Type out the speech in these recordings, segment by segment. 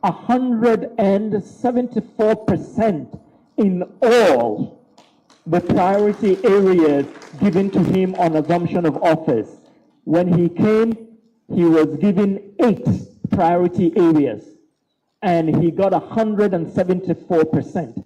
174% in all the priority areas given to him on assumption of office. When he came, he was given 8 priority areas, and he got 174%.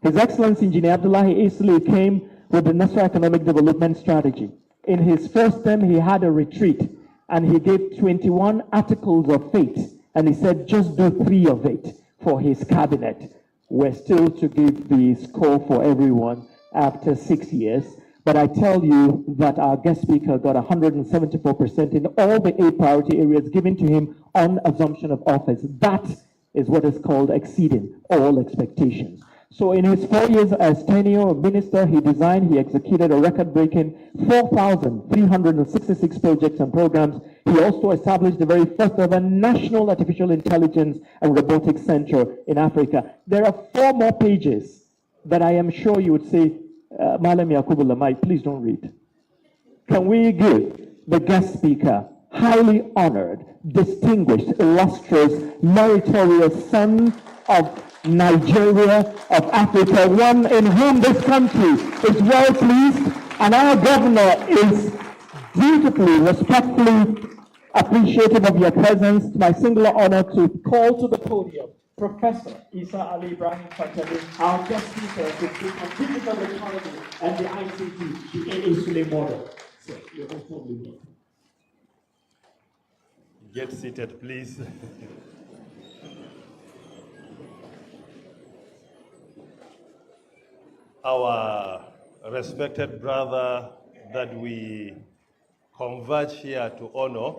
His Excellency Engineer Abdullahi Isli came with the National Economic Development Strategy. In his first term, he had a retreat, and he gave 21 articles of faith, and he said, just do 3 of it for his cabinet. We're still to give the score for everyone after 6 years, but I tell you that our guest speaker got 174% in all the 8 priority areas given to him on assumption of office. That is what is called exceeding all expectations. So in his 4 years as tenure minister, he designed, he executed a record-breaking 4,366 projects and programs. He also established the very first ever National Artificial Intelligence and Robotics Center in Africa. There are 4 more pages that I am sure you would say, Malam Yakubu Lamai, please don't read. Can we give the guest speaker, highly honored, distinguished, illustrious, meritorious son of Nigeria, of Africa, one in whom this country is well pleased, and our governor is dutifully, respectfully appreciative of your presence. My singular honor to call to the podium Professor Isa Ali Ibrahim Pantami, our guest speaker to speak on digital economy and the ICT, the AA Sule model. So, you're most welcome. Get seated, please. Our respected brother that we converge here to honor,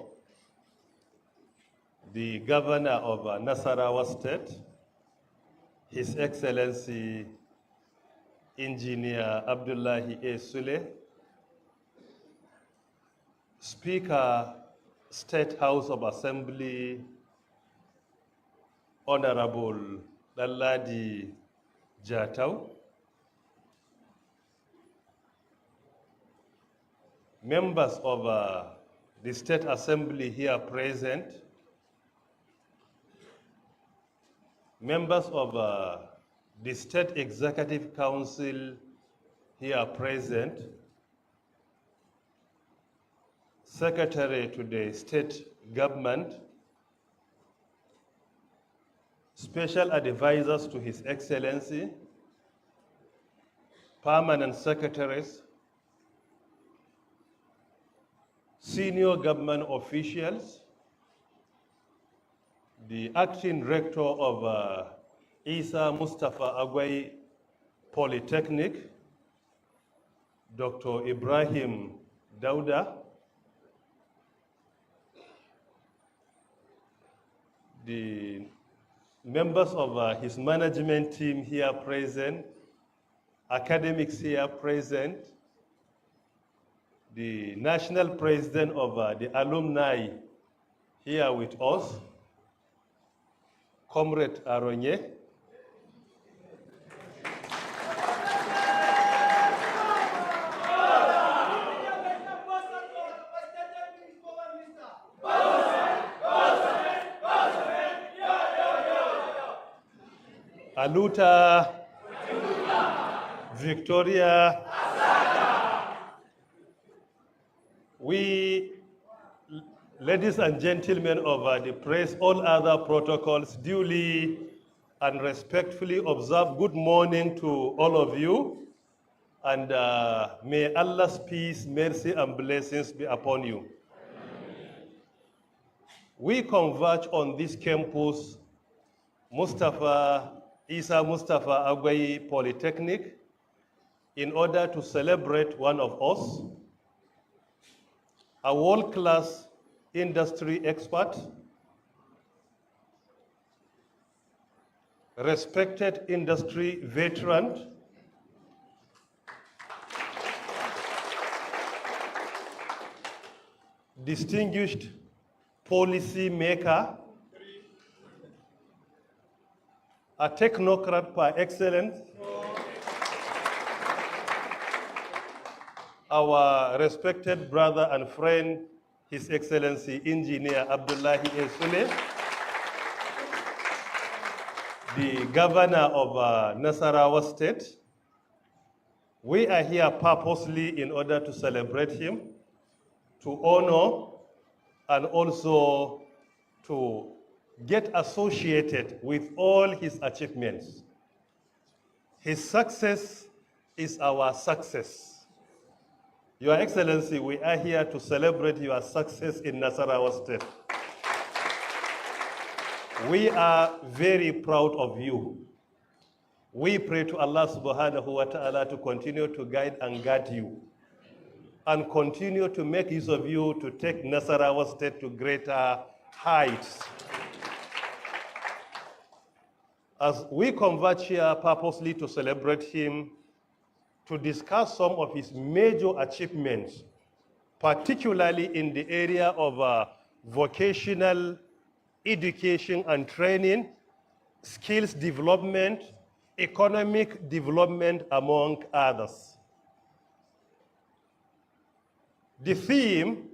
the governor of Nasarawa State, His Excellency Engineer Abdullahi A. Sule, Speaker, State House of Assembly, Honorable Dalladi Jatau, members of the State Assembly here present, members of the State Executive Council here present, Secretary to the State Government, special advisors to His Excellency, permanent secretaries, senior government officials, the acting rector of MUSTAPHA AGWSI Polytechnic, Dr. Ibrahim Dauda, the members of his management team here present, academics here present, the national president of the alumni here with us, Comrade Aronye, Aluta, Victoria, we, ladies and gentlemen of the press, all other protocols duly and respectfully observe. Good morning to all of you, and may Allah's peace, mercy, and blessings be upon you. We converge on this campus, Isa Mustapha AgwsI Polytechnic, in order to celebrate one of us, a world-class industry expert, respected industry veteran, distinguished policy maker, a technocrat par excellence, our respected brother and friend, His Excellency Engineer Abdullahi A. Sule, the governor of Nasarawa State. We are here purposely in order to celebrate him, to honor, and also to get associated with all his achievements. His success is our success. Your Excellency, we are here to celebrate your success in Nasarawa State. We are very proud of you. We pray to Allah subhanahu wa ta'ala to continue to guide and guide you and continue to make use of you to take Nasarawa State to greater heights. As we converge here purposely to celebrate him, to discuss some of his major achievements, particularly in the area of vocational education and training, skills development, economic development, among others. The theme,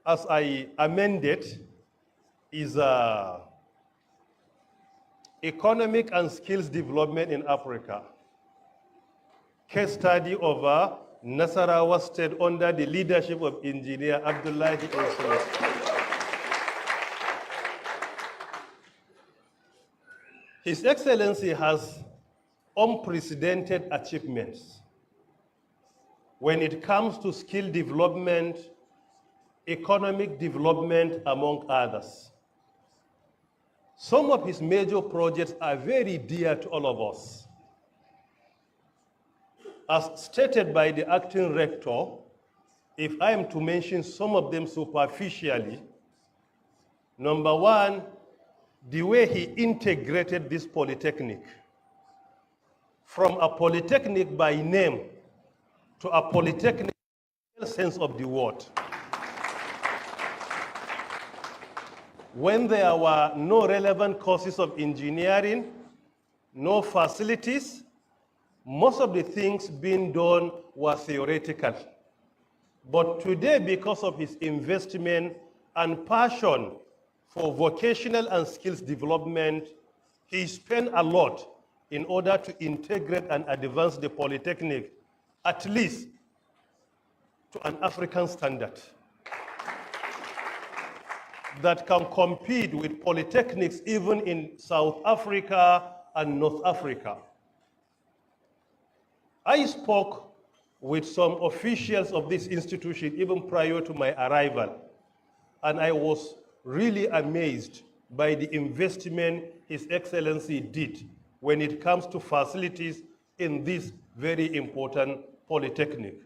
as I amended, is economic and skills development in Africa. Case study of Nasarawa State under the leadership of Engineer Abdullahi Usman. His Excellency has unprecedented achievements when it comes to skill development, economic development, among others. Some of his major projects are very dear to all of us. As stated by the acting rector, if I am to mention some of them superficially, number one, the way he integrated this polytechnic from a polytechnic by name to a polytechnic in the sense of the word. When there were no relevant courses of engineering, no facilities, most of the things being done were theoretical. But today, because of his investment and passion for vocational and skills development, he spent a lot in order to integrate and advance the polytechnic, at least to an African standard that can compete with polytechnics even in South Africa and North Africa. I spoke with some officials of this institution even prior to my arrival, and I was really amazed by the investment His Excellency did when it comes to facilities in this very important polytechnic.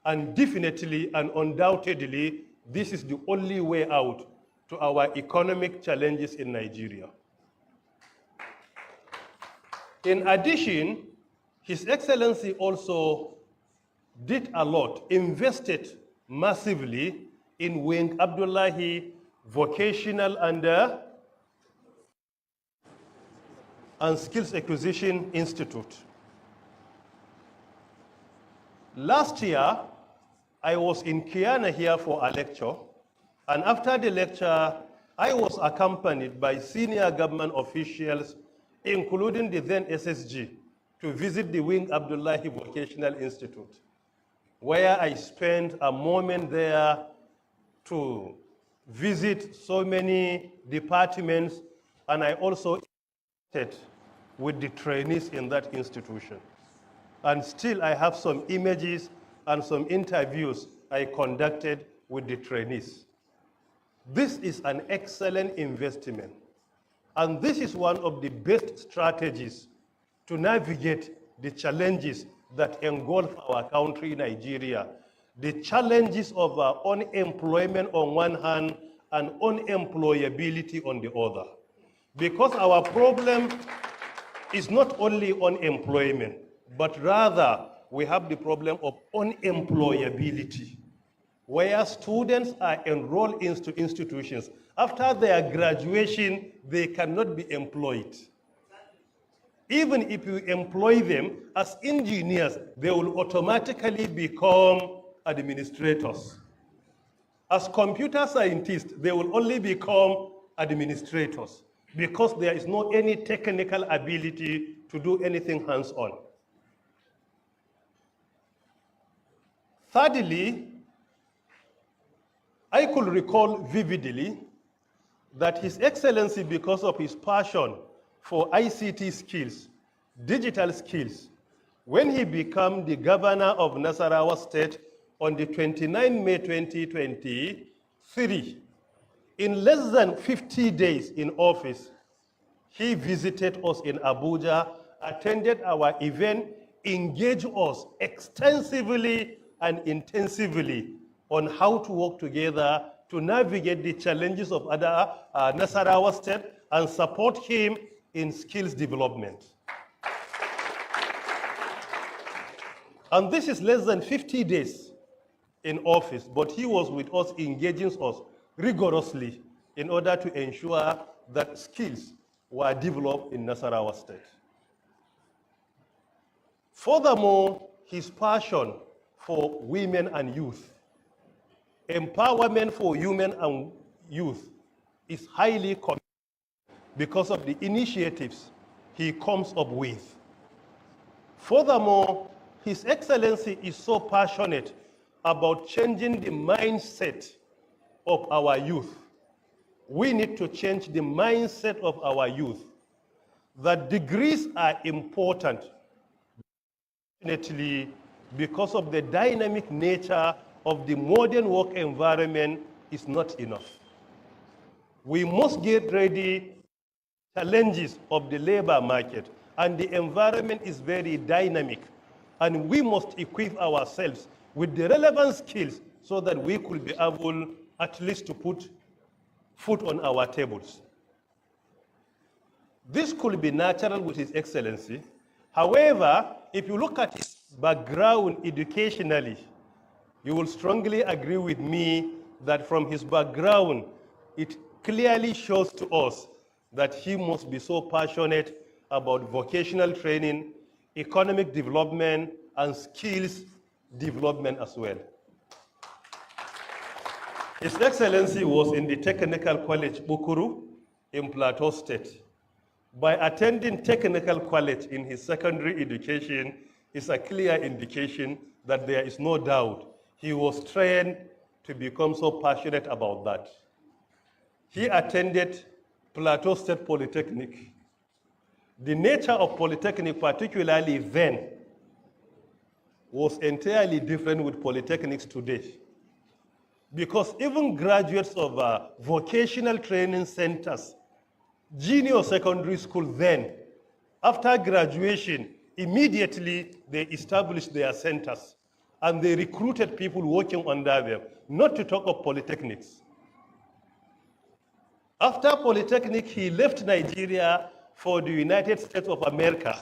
And definitely and undoubtedly, this is the only way out to our economic challenges in Nigeria. In addition, His Excellency also did a lot, invested massively in Wing Abdullahi Vocational and Skills Acquisition Institute. Last year, I was in Kiana here for a lecture, and after the lecture, I was accompanied by senior government officials, including the then SSG, to visit the Wing Abdullahi Vocational Institute, where I spent a moment there to visit so many departments, and I also interacted with the trainees in that institution. And still I have some images and some interviews I conducted with the trainees. This is an excellent investment. And this is one of the best strategies to navigate the challenges that engulf our country, Nigeria. The challenges of unemployment on one hand and unemployability on the other. Because our problem is not only unemployment, but rather we have the problem of unemployability, where students are enrolled into institutions. After their graduation, they cannot be employed. Even if you employ them as engineers, they will automatically become administrators. As computer scientists, they will only become administrators. because there is no any technical ability to do anything hands-on. Thirdly, I could recall vividly that His Excellency, because of his passion for ICT skills, digital skills, when he became the governor of Nasarawa State on the 29 May 2023, in less than 50 days in office, he visited us in Abuja, attended our event, engaged us extensively and intensively on how to work together to navigate the challenges of other Nasarawa State and support him in skills development. And this is less than 50 days in office, but he was with us, engaging us rigorously in order to ensure that skills were developed in Nasarawa State. Furthermore, his passion for women and youth, empowerment for women and youth, is highly commended because of the initiatives he comes up with. Furthermore, His Excellency is so passionate about changing the mindset of our youth. We need to change the mindset of our youth, that degrees are important, definitely, because of the dynamic nature of the modern work environment is not enough. We must get ready challenges of the labor market, and the environment is very dynamic, and we must equip ourselves with the relevant skills so that we could be able at least to put food on our tables. This could be natural with His Excellency. However, if you look at his background educationally, you will strongly agree with me that from his background, it clearly shows to us that he must be so passionate about vocational training, economic development, and skills development as well. His Excellency was in the Technical College Bukuru in Plateau State. By attending Technical College in his secondary education is a clear indication that there is no doubt he was trained to become so passionate about that. He attended Plateau State Polytechnic. The nature of Polytechnic, particularly then, was entirely different with polytechnics today. Because even graduates of vocational training centers, junior secondary school then, after graduation, immediately they established their centers and they recruited people working under them, not to talk of polytechnics. After Polytechnic, he left Nigeria for the United States of America,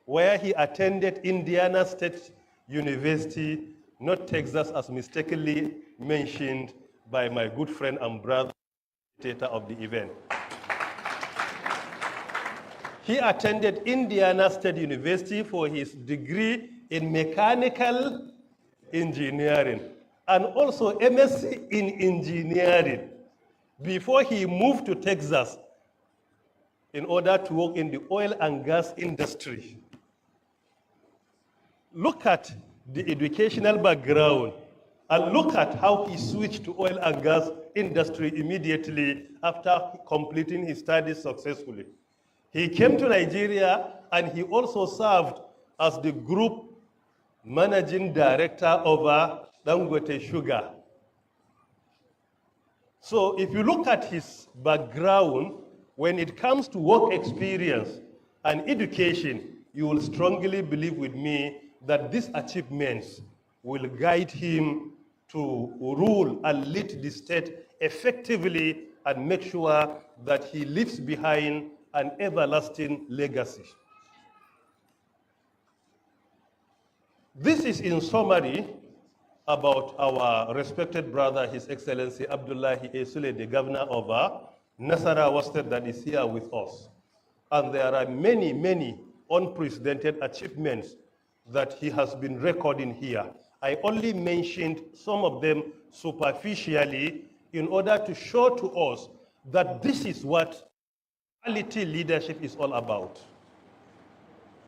where he attended Indiana State University, not Texas as mistakenly mentioned by my good friend and brother of the event. He attended Indiana State University for his degree in mechanical engineering and also MSc in engineering before he moved to Texas in order to work in the oil and gas industry. Look at the educational background and look at how he switched to oil and gas industry immediately after completing his studies successfully. He came to Nigeria and he also served as the group managing director of Dangote Sugar. So if you look at his background, when it comes to work experience and education, you will strongly believe with me that these achievements will guide him to rule and lead the state effectively and make sure that he leaves behind an everlasting legacy. This is in summary about our respected brother, His Excellency Abdullahi Esule, the governor of Nasarawa State, that is here with us. And there are many, many unprecedented achievements that he has been recording here. I only mentioned some of them superficially in order to show to us that this is what quality leadership is all about.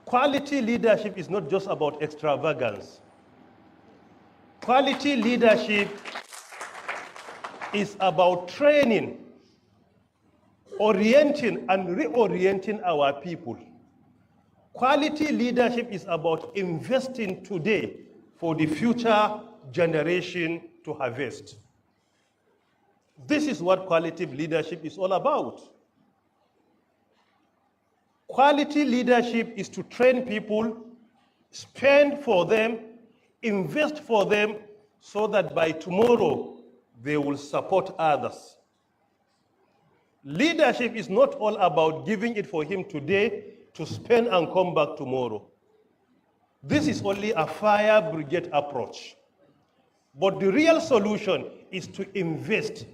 Quality leadership is not just about extravagance. Quality leadership is about training, orienting and reorienting our people. Quality leadership is about investing today for the future generation to harvest. This is what quality leadership is all about. Quality leadership is to train people, spend for them, invest for them, so that by tomorrow they will support others. Leadership is not all about giving it for him today to spend and come back tomorrow. This is only a fire brigade approach. But the real solution is to invest,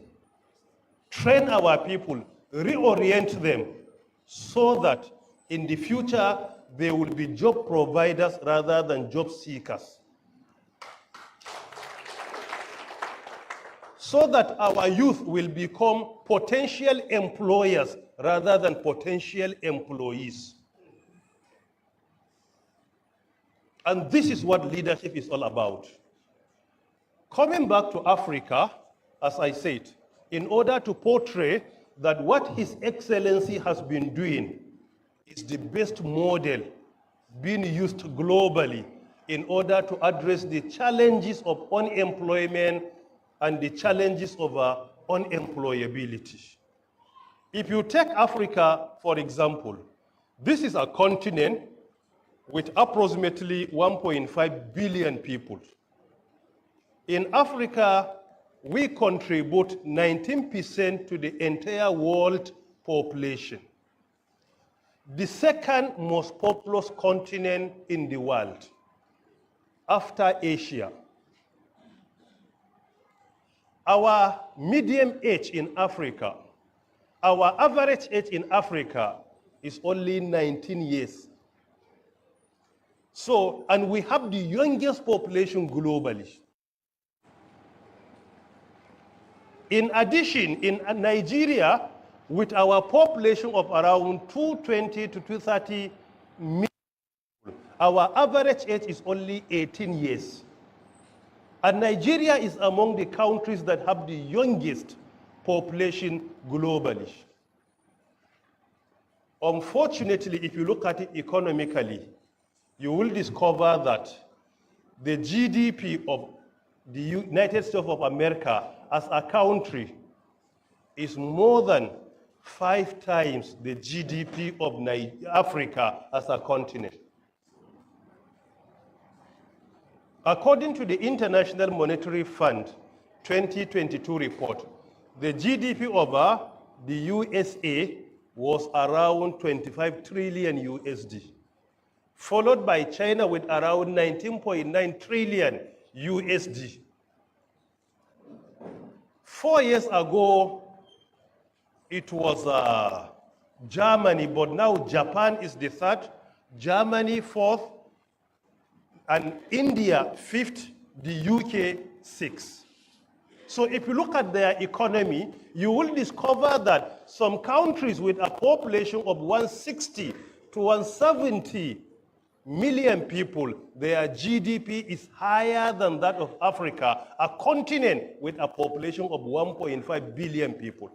train our people, reorient them, so that in the future they will be job providers rather than job seekers. So that our youth will become potential employers rather than potential employees. And this is what leadership is all about. Coming back to Africa, as I said, in order to portray that what His Excellency has been doing is the best model being used globally in order to address the challenges of unemployment and the challenges of unemployability. If you take Africa, for example, this is a continent with approximately 1.5 billion people. In Africa, we contribute 19% to the entire world population. The second most populous continent in the world, after Asia. Our median age in Africa, our average age in Africa is only 19 years. So, and we have the youngest population globally. In addition, in Nigeria, with our population of around 220 to 230 million, our average age is only 18 years. And Nigeria is among the countries that have the youngest population globally. Unfortunately, if you look at it economically, you will discover that the GDP of the United States of America as a country is more than 5 times the GDP of Africa as a continent. According to the International Monetary Fund 2022 report, the GDP of the USA was around 25 trillion USD, followed by China with around 19.9 trillion USD. 4 years ago, it was Germany, but now Japan is the third, Germany fourth, and India fifth, the UK sixth. So if you look at their economy, you will discover that some countries with a population of 160 to 170 million people, their GDP is higher than that of Africa, a continent with a population of 1.5 billion people.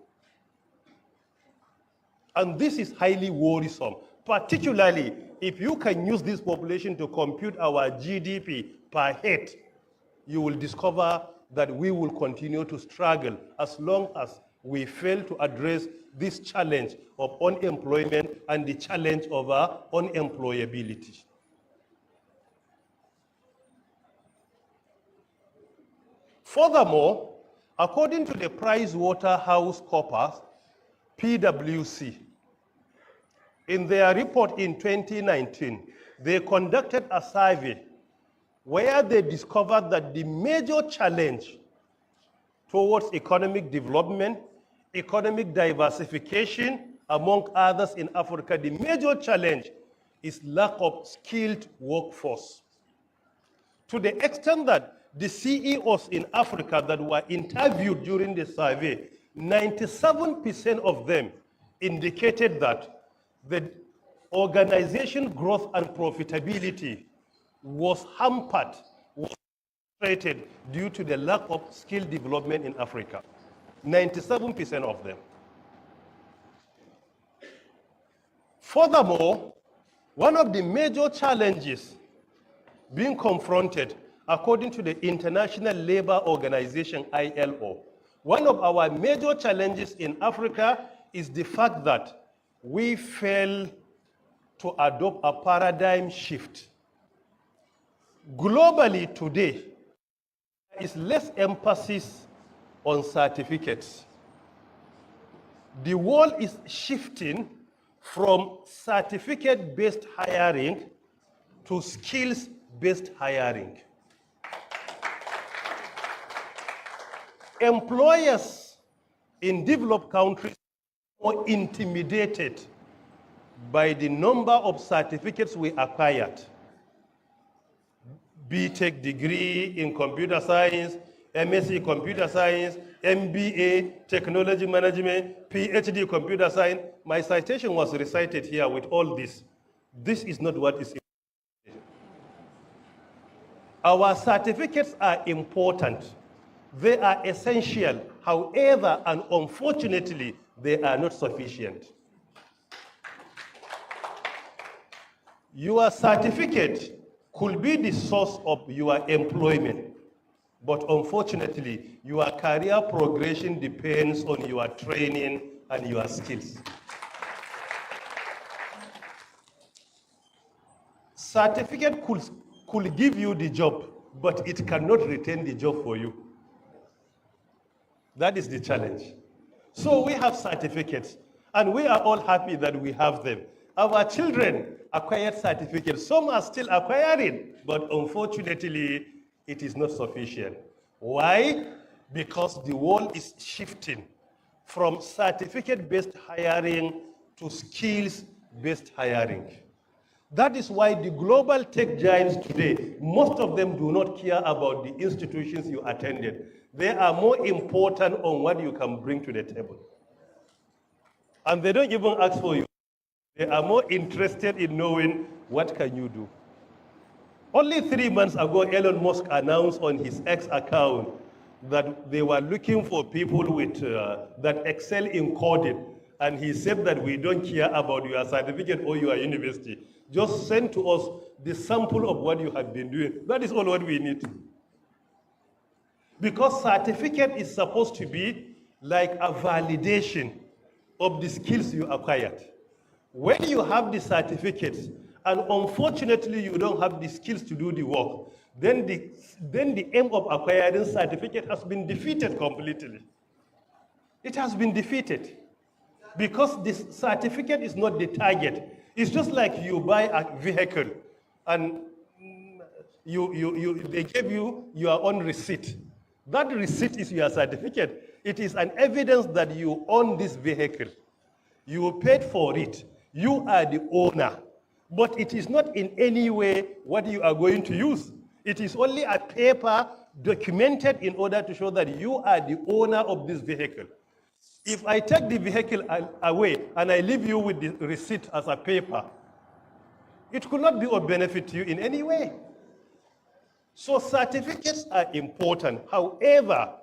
And this is highly worrisome, particularly if you can use this population to compute our GDP per head, you will discover that we will continue to struggle as long as we fail to address this challenge of unemployment and the challenge of unemployability. Furthermore, according to the PricewaterhouseCoopers, PwC, in their report in 2019, they conducted a survey where they discovered that the major challenge towards economic development, economic diversification, among others in Africa, the major challenge is lack of skilled workforce. To the extent that the CEOs in Africa that were interviewed during the survey, 97% of them indicated that the organization growth and profitability was hampered, was frustrated due to the lack of skill development in Africa. 97% of them. Furthermore, one of the major challenges being confronted, according to the International Labour Organization, ILO, one of our major challenges in Africa is the fact that we fail to adopt a paradigm shift. Globally today, there is less emphasis on certificates. The world is shifting from certificate-based hiring to skills-based hiring. Employers in developed countries are intimidated by the number of certificates we acquired. BTech degree in computer science, MSc computer science, MBA technology management, PhD computer science. My citation was recited here with all this. This is not what is important. Our certificates are important. They are essential. However, and unfortunately, they are not sufficient. Your certificate could be the source of your employment, but unfortunately, your career progression depends on your training and your skills. Certificate could give you the job, but it cannot retain the job for you. That is the challenge. So we have certificates, and we are all happy that we have them. Our children acquired certificates. Some are still acquiring, but unfortunately, it is not sufficient. Why? Because the world is shifting from certificate-based hiring to skills-based hiring. That is why the global tech giants today, most of them do not care about the institutions you attended. They are more important on what you can bring to the table. And they don't even ask for you. They are more interested in knowing what can you do. Only 3 months ago, Elon Musk announced on his X account that they were looking for people with that excel in coding. And he said that we don't care about your certificate or your university. Just send to us the sample of what you have been doing. That is all what we need. Because certificate is supposed to be like a validation of the skills you acquired. When you have the certificates, and unfortunately you don't have the skills to do the work, then the aim of acquiring certificate has been defeated completely. It has been defeated. Because this certificate is not the target. It's just like you buy a vehicle and they give you your own receipt. That receipt is your certificate. It is an evidence that you own this vehicle. You paid for it. You are the owner. But it is not in any way what you are going to use. It is only a paper documented in order to show that you are the owner of this vehicle. If I take the vehicle away and I leave you with the receipt as a paper, it could not be of benefit to you in any way. So certificates are important. However,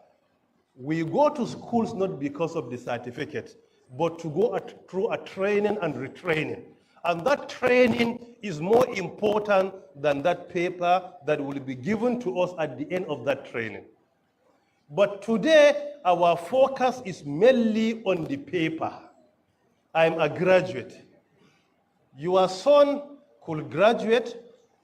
we go to schools not because of the certificate, but to go through a training and retraining. And that training is more important than that paper that will be given to us at the end of that training. But today, our focus is mainly on the paper. I'm a graduate. Your son could graduate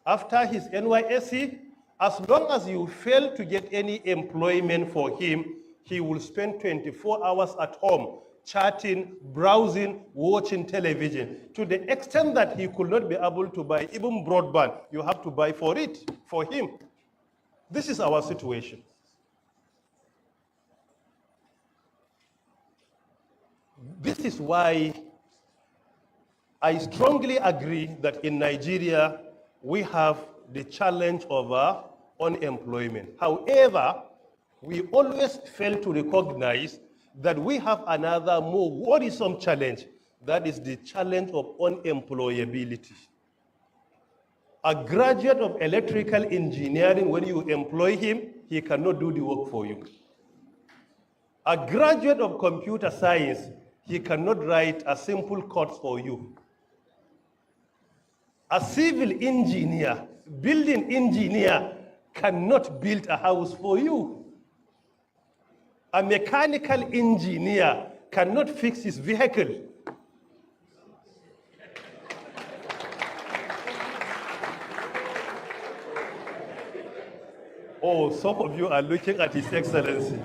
after his NYSC. As long as you fail to get any employment for him, he will spend 24 hours at home, chatting, browsing, watching television. To the extent that he could not be able to buy even broadband, you have to buy for it, for him. This is our situation. This is why I strongly agree that in Nigeria, we have the challenge of unemployment. However, we always fail to recognize that we have another more worrisome challenge, That is the challenge of unemployability. A graduate of electrical engineering, when you employ him, he cannot do the work for you. A graduate of computer science, he cannot write a simple code for you. A civil engineer, building engineer, cannot build a house for you. A mechanical engineer cannot fix his vehicle. Oh, some of you are looking at His Excellency.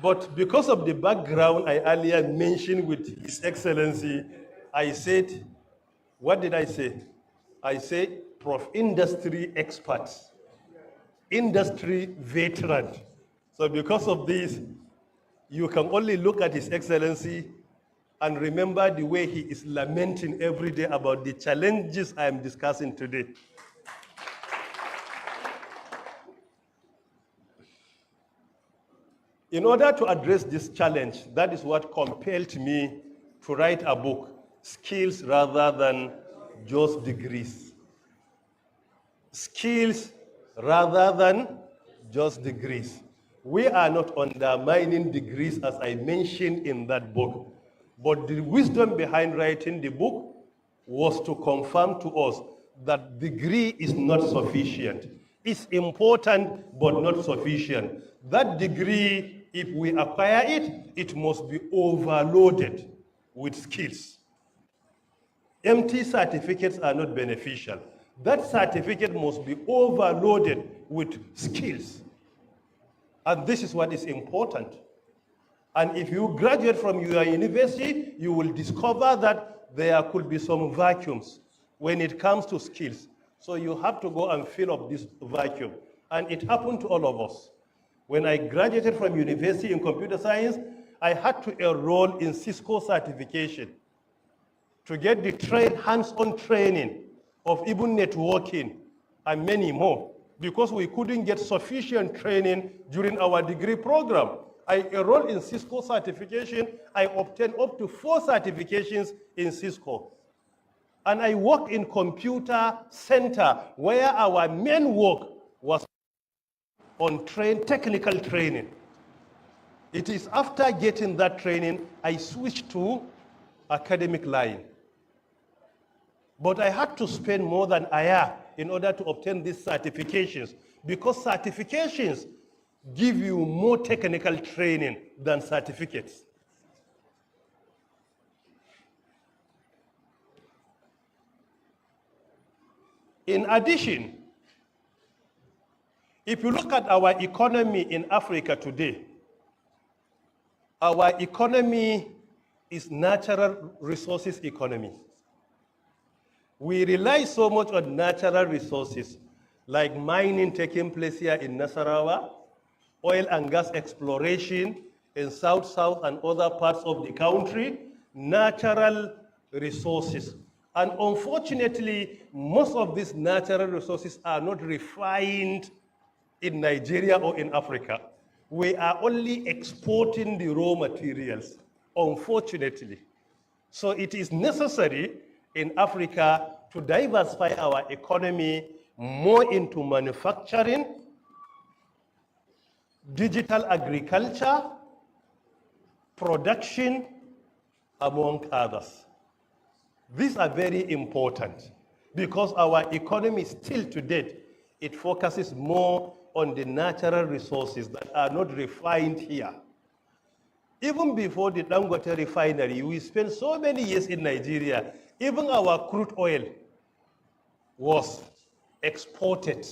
But because of the background I earlier mentioned with His Excellency, I said, what did I say? I said, Prof, industry expert, industry veteran. So because of this, you can only look at His Excellency and remember the way he is lamenting every day about the challenges I am discussing today. In order to address this challenge, that is what compelled me to write a book, Skills Rather Than Just Degrees. Skills rather than just degrees. We are not undermining degrees as I mentioned in that book, but the wisdom behind writing the book was to confirm to us that degree is not sufficient. It's important, but not sufficient. That degree, if we acquire it, it must be overloaded with skills. Empty certificates are not beneficial. That certificate must be overloaded with skills. And this is what is important. And if you graduate from your university, you will discover that there could be some vacuums when it comes to skills. So you have to go and fill up this vacuum. And it happened to all of us. When I graduated from university in computer science, I had to enroll in Cisco certification to get the hands-on training of even networking and many more, because we couldn't get sufficient training during our degree program. I enrolled in Cisco certification. I obtained up to 4 certifications in Cisco. And I worked in computer center where our main work was on technical training. It is after getting that training, I switched to academic line. But I had to spend more than a year in order to obtain these certifications, because certifications give you more technical training than certificates. In addition, if you look at our economy in Africa today, our economy is natural resources economy. We rely so much on natural resources, like mining taking place here in Nasarawa, oil and gas exploration in South and other parts of the country, natural resources. And unfortunately, most of these natural resources are not refined in Nigeria or in Africa. We are only exporting the raw materials, unfortunately. So it is necessary in Africa to diversify our economy more into manufacturing, digital agriculture, production, among others. These are very important because our economy still to date, it focuses more on the natural resources that are not refined here. Even before the Dangote refinery, we spent so many years in Nigeria. Even our crude oil was exported.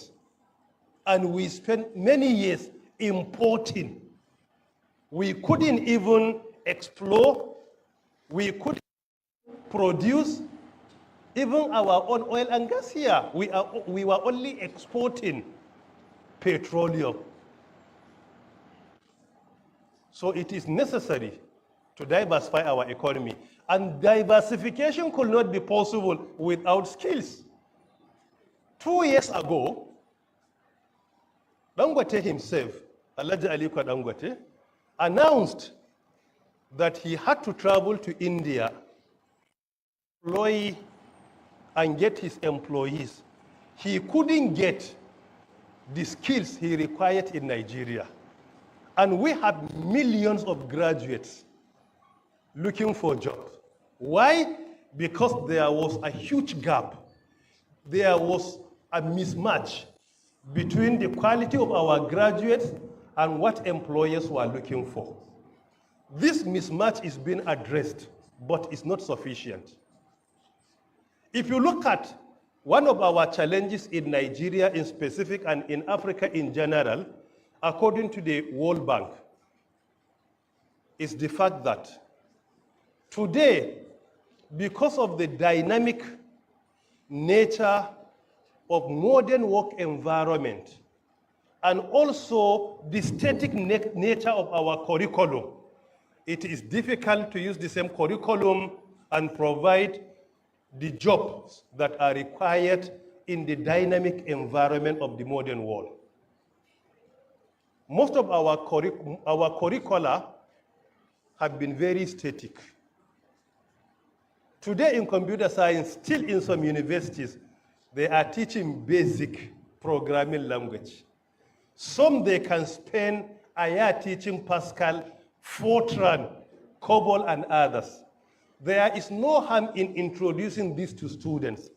And we spent many years importing. We couldn't even explore. We couldn't produce even our own oil and gas here. We were only exporting petroleum. So it is necessary to diversify our economy. And diversification could not be possible without skills. 2 years ago, Dangote himself, Alhaji Aliko Dangote, announced that he had to travel to India, employ and get his employees. He couldn't get the skills he required in Nigeria. And we have millions of graduates looking for jobs. Why? Because there was a huge gap. There was a mismatch between the quality of our graduates and what employers were looking for. This mismatch is being addressed, but it's not sufficient. If you look at one of our challenges in Nigeria in specific and in Africa in general, according to the World Bank, is the fact that today, because of the dynamic nature of modern work environment and also the static nature of our curriculum, it is difficult to use the same curriculum and provide the jobs that are required in the dynamic environment of the modern world. Most of our curricula have been very static. Today in computer science, still in some universities, they are teaching basic programming language. Some they can spend a year teaching Pascal, Fortran, COBOL, and others. There is no harm in introducing this to students,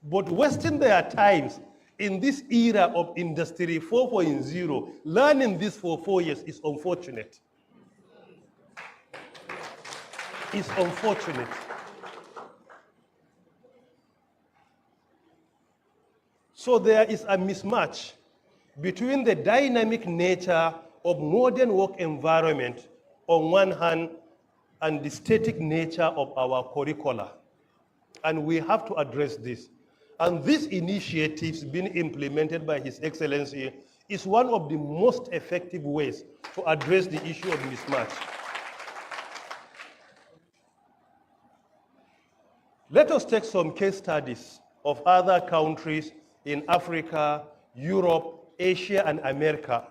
but wasting their times in this era of Industry 4.0, learning this for 4 years is unfortunate. It's unfortunate. So there is a mismatch between the dynamic nature of modern work environment on one hand and the static nature of our curricula. And we have to address this. And these initiatives being implemented by His Excellency is one of the most effective ways to address the issue of mismatch. Let us take some case studies of other countries in Africa, Europe, Asia, and America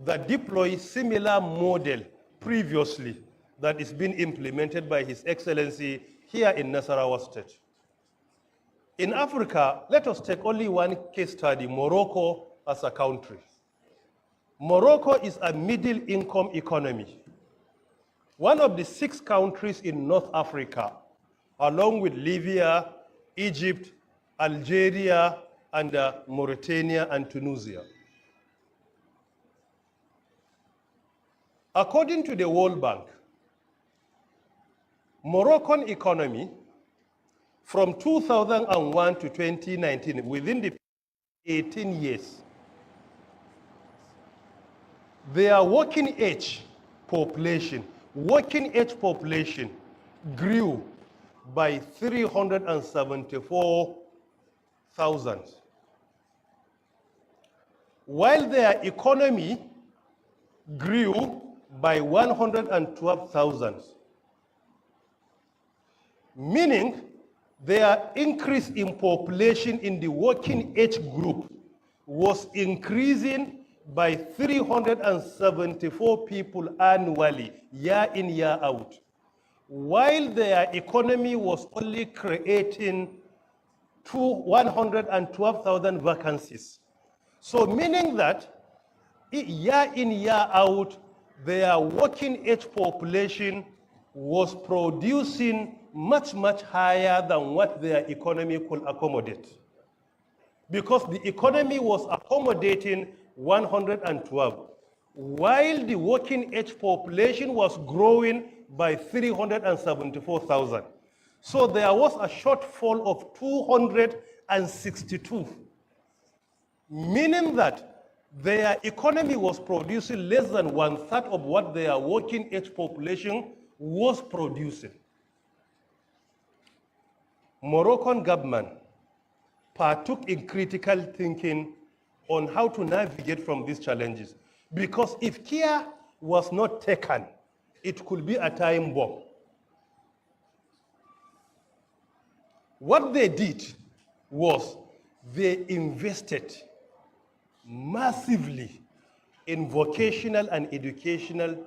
that deploy similar model previously that is being implemented by His Excellency here in Nasarawa State. In Africa, let us take only one case study, Morocco as a country. Morocco is a middle-income economy. One of the 6 countries in North Africa, along with Libya, Egypt, Algeria, and Mauritania and Tunisia. According to the World Bank, Moroccan economy from 2001 to 2019, within the 18 years, their working age population grew by 374,000, while their economy grew by 112,000, meaning their increase in population in the working age group was increasing by 374 people annually, year in, year out, while their economy was only creating 112,000 vacancies. So meaning that year in, year out, their working age population was producing much, much higher than what their economy could accommodate. Because the economy was accommodating 112, while the working age population was growing by 374,000. So there was a shortfall of 262, meaning that their economy was producing less than 1/3 of what their working age population was producing. Moroccan government partook in critical thinking on how to navigate from these challenges, because if care was not taken, it could be a time bomb. What they did was they invested massively in vocational and educational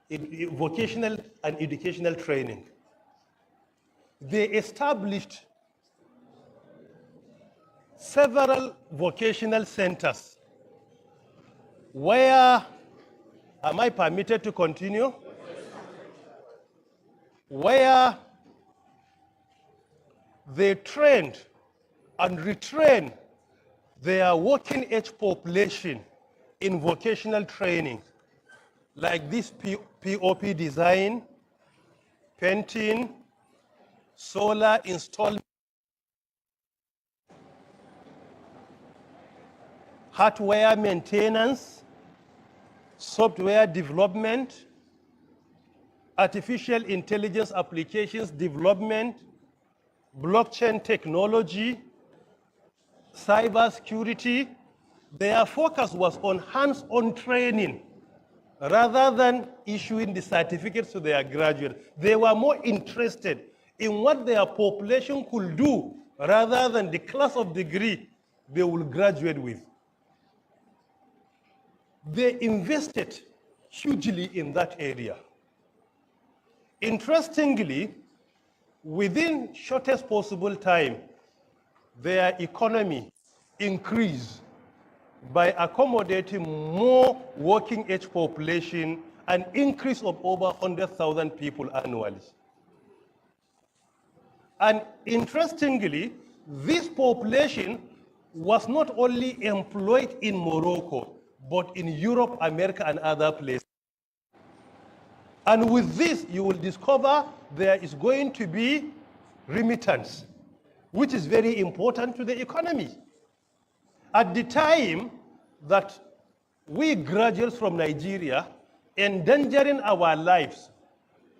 vocational and educational training. They established several vocational centers where, am I permitted to continue? Where they trained and retrained their working age population in vocational training, like this POP design, painting, solar installation, hardware maintenance, software development, artificial intelligence applications development, blockchain technology, cyber security. Their focus was on hands-on training rather than issuing the certificates to their graduates. They were more interested in what their population could do rather than the class of degree they will graduate with. They invested hugely in that area. Interestingly, within shortest possible time, their economy increased by accommodating more working age population, an increase of over 100,000 people annually. And interestingly, this population was not only employed in Morocco, but in Europe, America, and other places. And with this, you will discover there is going to be remittance, which is very important to the economy. At the time that we graduates from Nigeria, endangering our lives,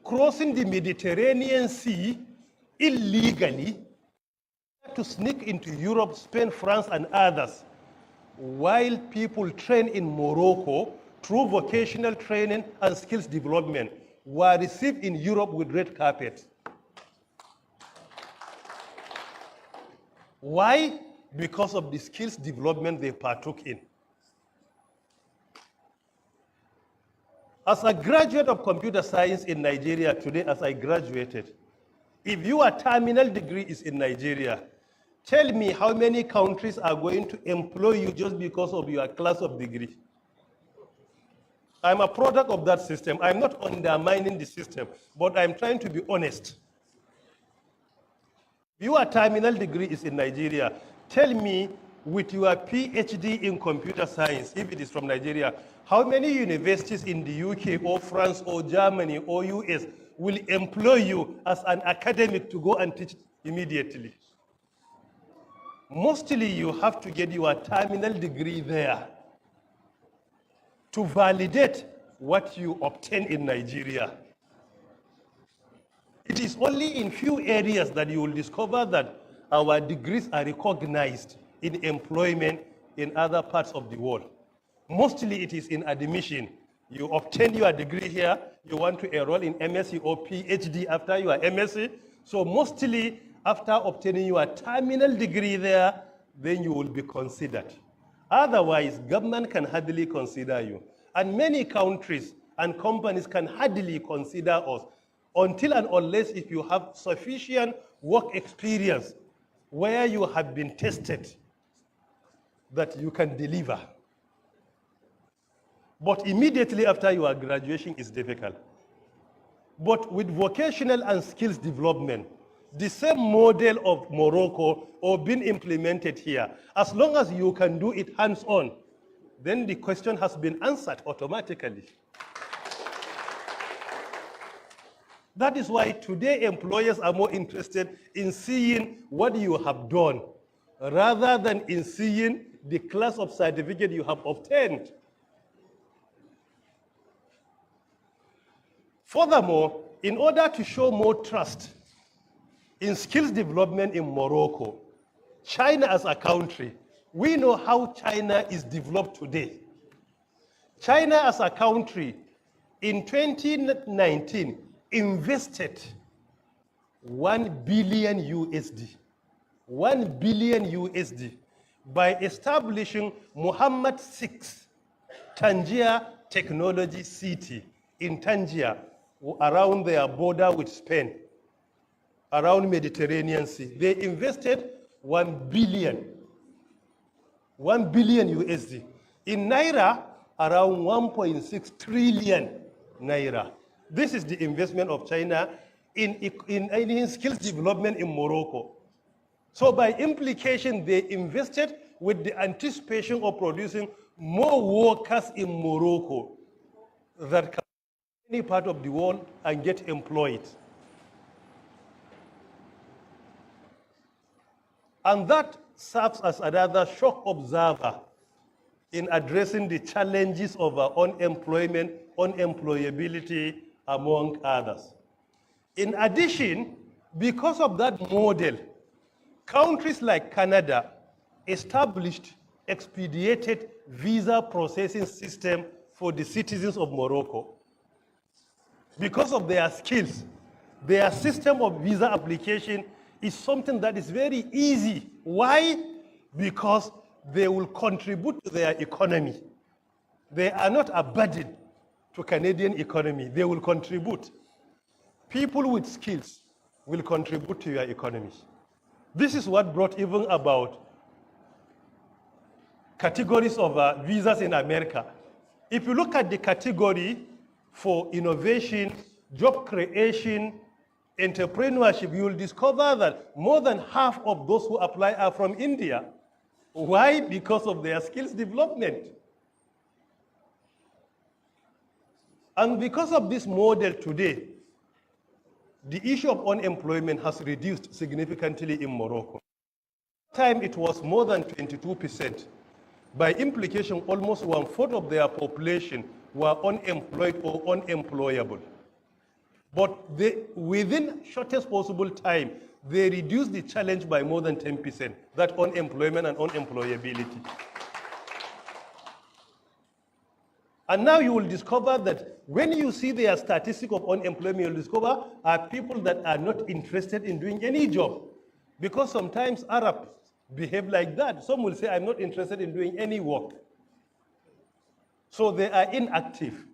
crossing the Mediterranean Sea illegally to sneak into Europe, Spain, France, and others, while people trained in Morocco through vocational training and skills development were received in Europe with red carpet. Why? Because of the skills development they partook in. As a graduate of computer science in Nigeria today, as I graduated, if your terminal degree is in Nigeria, tell me how many countries are going to employ you just because of your class of degree. I'm a product of that system. I'm not undermining the system, but I'm trying to be honest. Your terminal degree is in Nigeria. Tell me, with your PhD in computer science, if it is from Nigeria, how many universities in the UK or France or Germany or US will employ you as an academic to go and teach immediately? Mostly you have to get your terminal degree there to validate what you obtain in Nigeria. It is only in few areas that you will discover that our degrees are recognized in employment in other parts of the world. Mostly it is in admission. You obtain your degree here, you want to enroll in MSc or PhD after your MSc. So mostly after obtaining your terminal degree there, then you will be considered. Otherwise, government can hardly consider you. And many countries and companies can hardly consider us until and unless if you have sufficient work experience where you have been tested that you can deliver. But immediately after your graduation is difficult. But with vocational and skills development, the same model of Morocco or being implemented here, as long as you can do it hands-on, then the question has been answered automatically. That is why today employers are more interested in seeing what you have done rather than in seeing the class of certificate you have obtained. Furthermore, in order to show more trust in skills development in Morocco, China as a country, we know how China is developed today. China as a country in 2019 invested 1 billion USD, 1 billion USD by establishing Muhammad VI Tangier Technology City in Tangier, around their border with Spain, around Mediterranean Sea. They invested 1 billion. 1 billion USD. In Naira, around 1.6 trillion Naira. This is the investment of China in skills development in Morocco. So by implication, they invested with the anticipation of producing more workers in Morocco that can go to any part of the world and get employed. And that serves as another shock observer in addressing the challenges of unemployment, unemployability, among others. In addition, because of that model, countries like Canada established expedited visa processing system for the citizens of Morocco. Because of their skills, their system of visa application is something that is very easy. Why? Because they will contribute to their economy. They are not a burden to Canadian economy. They will contribute. People with skills will contribute to your economy. This is what brought even about categories of visas in America. If you look at the category for innovation, job creation, entrepreneurship, you will discover that more than half of those who apply are from India. Why? Because of their skills development. And because of this model today, the issue of unemployment has reduced significantly in Morocco. At the time it was more than 22%. By implication, almost 1/4 of their population were unemployed or unemployable. But within shortest possible time, they reduced the challenge by more than 10%, that unemployment and unemployability. And now you will discover that when you see their statistic of unemployment, you'll discover are people that are not interested in doing any job. Because sometimes Arabs behave like that. Some will say, I'm not interested in doing any work. So they are inactive,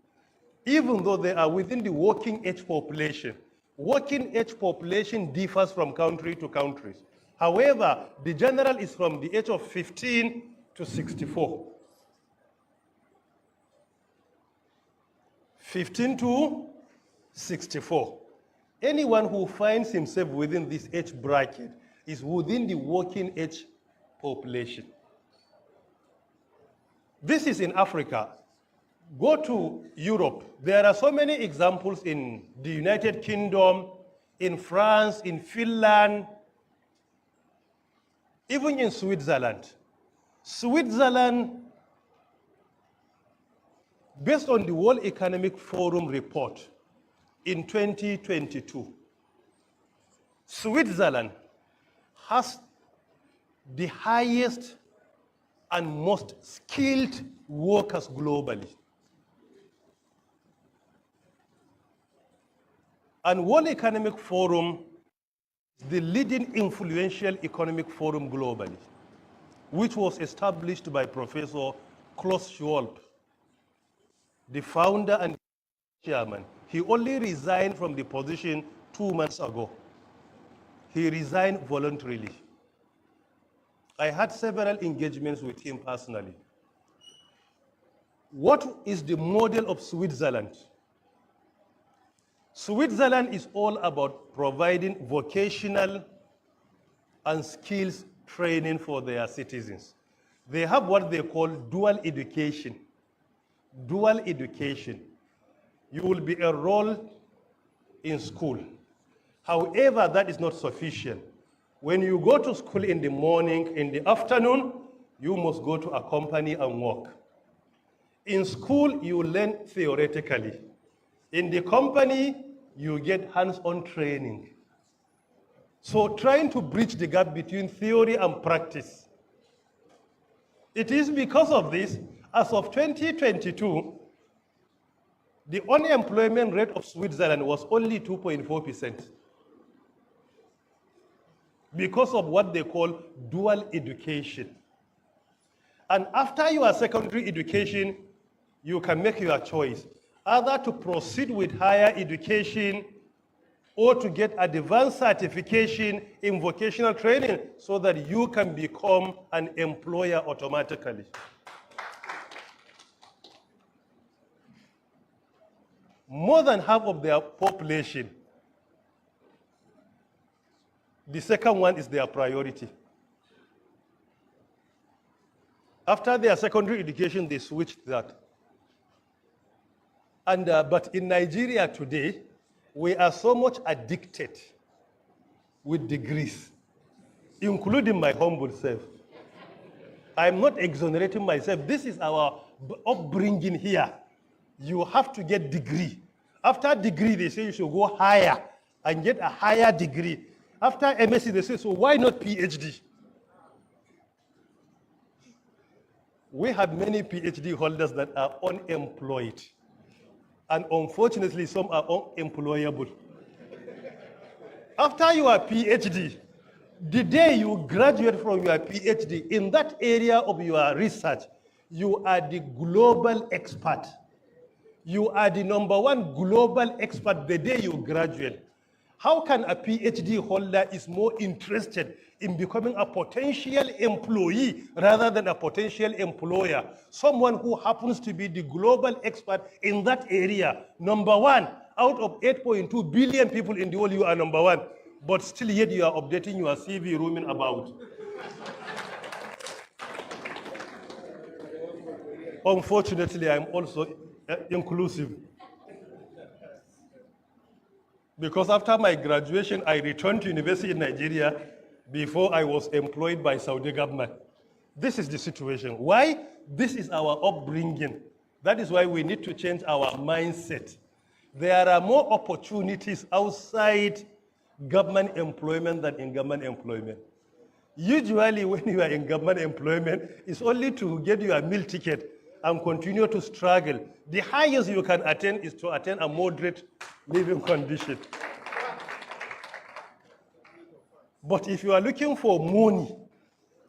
even though they are within the working age population. Working age population differs from country to country. However, the general is from the age of 15 to 64. 15 to 64. Anyone who finds himself within this age bracket is within the working age population. This is in Africa. Go to Europe. There are so many examples in the United Kingdom, in France, in Finland, even in Switzerland. Switzerland, based on the World Economic Forum report in 2022, Switzerland has the highest and most skilled workers globally. And World Economic Forum is the leading influential economic forum globally, which was established by Professor Klaus Schwab, the founder and chairman. He only resigned from the position 2 months ago. He resigned voluntarily. I had several engagements with him personally. What is the model of Switzerland? Switzerland is all about providing vocational and skills training for their citizens. They have what they call dual education. Dual education. You will be enrolled in school. However, that is not sufficient. When you go to school in the morning, in the afternoon, you must go to a company and work. In school, you learn theoretically. In the company, you get hands-on training. So trying to bridge the gap between theory and practice. It is because of this, as of 2022, the unemployment rate of Switzerland was only 2.4%. Because of what they call dual education. And after your secondary education, you can make your choice. either to proceed with higher education or to get advanced certification in vocational training so that you can become an employer automatically. More than half of their population, the second one is their priority. After their secondary education, they switched that. And, but in Nigeria today, we are so much addicted with degrees, including my humble self. I'm not exonerating myself. This is our upbringing here. You have to get degree. After degree, they say you should go higher and get a higher degree. After MSc, they say, so why not PhD? We have many PhD holders that are unemployed. And unfortunately, some are unemployable. After your PhD, the day you graduate from your PhD, in that area of your research, you are the global expert. You are the #1 global expert the day you graduate. How can a PhD holder is more interested in becoming a potential employee rather than a potential employer? Someone who happens to be the global expert in that area, #1 out of 8.2 billion people in the world, you are #1, but still yet you are updating your CV roaming about. Unfortunately, I'm also inclusive. Because after my graduation, I returned to university in Nigeria before I was employed by Saudi government. This is the situation. Why? This is our upbringing. That is why we need to change our mindset. There are more opportunities outside government employment than in government employment. Usually when you are in government employment, it's only to get your meal ticket and continue to struggle. The highest you can attain is to attain a moderate living condition. But if you are looking for money,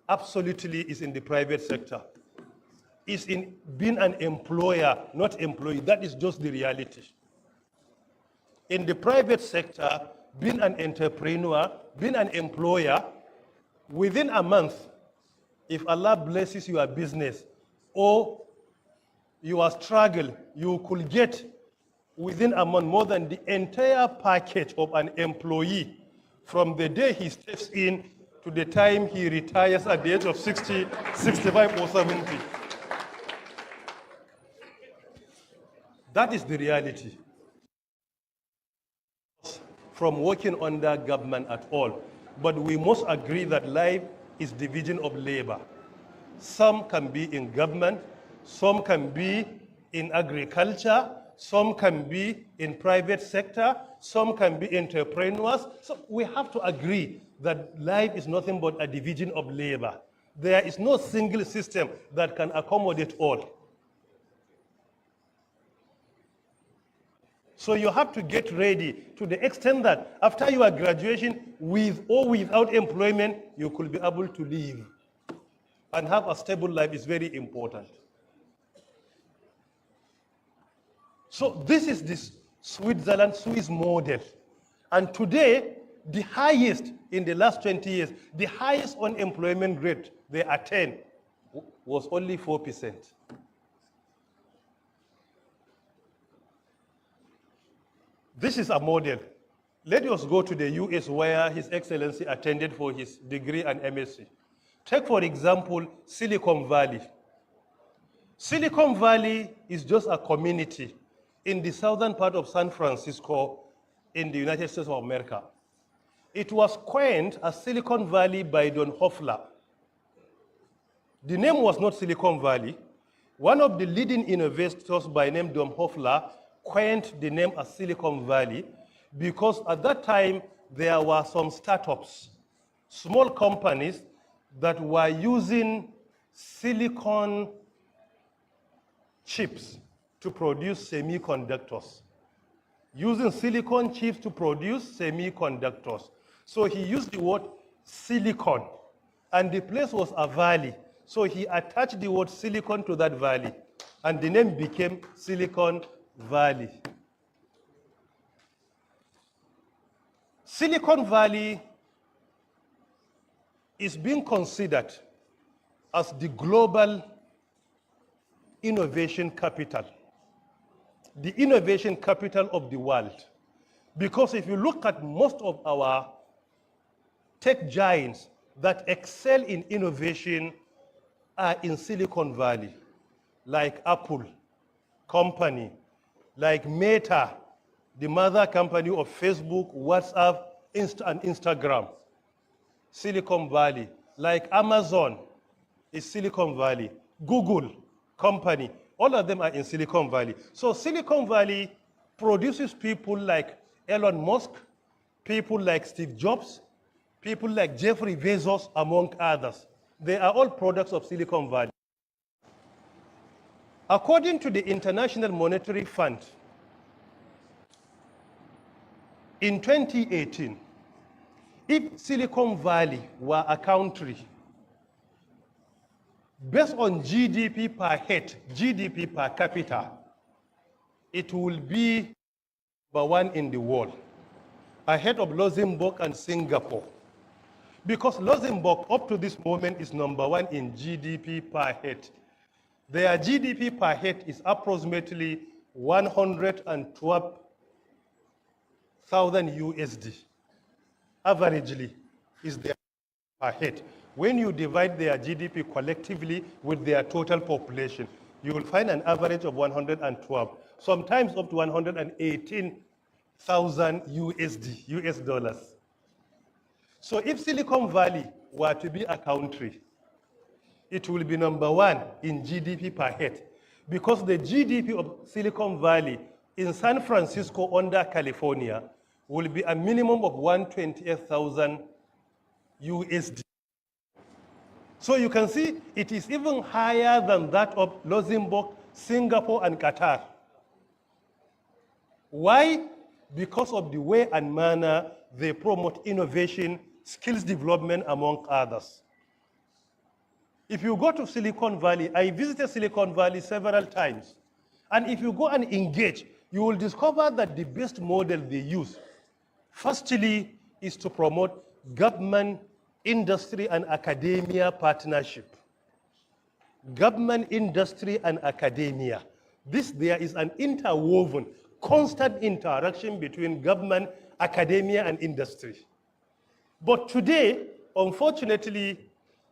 absolutely it's in the private sector. It's in being an employer, not employee. That is just the reality. In the private sector, being an entrepreneur, being an employer, within a month, if Allah blesses your business or your struggle, you could get within a month more than the entire package of an employee from the day he steps in to the time he retires at the age of 60, 65 or 70. That is the reality. From working under government at all. But we must agree that life is division of labor. Some can be in government, some can be in agriculture, some can be in private sector, some can be entrepreneurs. So we have to agree that life is nothing but a division of labor. There is no single system that can accommodate all. So you have to get ready to the extent that after your graduation, with or without employment, you could be able to live and have a stable life is very important. So this is the Swiss model. And today, the highest in the last 20 years, the highest unemployment rate they attained was only 4%. This is a model. Let us go to the US where His Excellency attended for his degree and MSc. Take, for example, Silicon Valley. Silicon Valley is just a community in the southern part of San Francisco in the United States of America. It was coined as Silicon Valley by Don Hoffler. The name was not Silicon Valley. One of the leading innovators by name Don Hoffler coined the name as Silicon Valley because at that time there were some startups, small companies that were using silicon chips to produce semiconductors. Using silicon chips to produce semiconductors. So he used the word silicon, and the place was a valley. So he attached the word silicon to that valley, and the name became Silicon Valley. Silicon Valley is being considered as the global innovation capital, the innovation capital of the world. Because if you look at most of our tech giants that excel in innovation are in Silicon Valley, like Apple company, like Meta, the mother company of Facebook, WhatsApp, and Instagram, Silicon Valley, like Amazon is Silicon Valley, Google company, all of them are in Silicon Valley. So Silicon Valley produces people like Elon Musk, people like Steve Jobs, people like Jeffrey Bezos, among others. They are all products of Silicon Valley. According to the International Monetary Fund, in 2018, if Silicon Valley were a country, based on GDP per head, GDP per capita, it will be number one in the world, ahead of Luxembourg and Singapore. Because Luxembourg, up to this moment, is number one in GDP per head. Their GDP per head is approximately 112,000 USD. Averagely is their per head. When you divide their GDP collectively with their total population, you will find an average of 112, sometimes up to 118,000 USD, US dollars. So if Silicon Valley were to be a country, it will be number one in GDP per head, because the GDP of Silicon Valley in San Francisco under California will be a minimum of 128,000 USD. So you can see it is even higher than that of Luxembourg, Singapore, and Qatar. Why? Because of the way and manner they promote innovation, skills development, among others. If you go to Silicon Valley, I visited Silicon Valley several times, and if you go and engage, you will discover that the best model they use, firstly, is to promote government, industry, and academia partnership. Government, industry, and academia. There is an interwoven, constant interaction between government, academia, and industry. But today, unfortunately,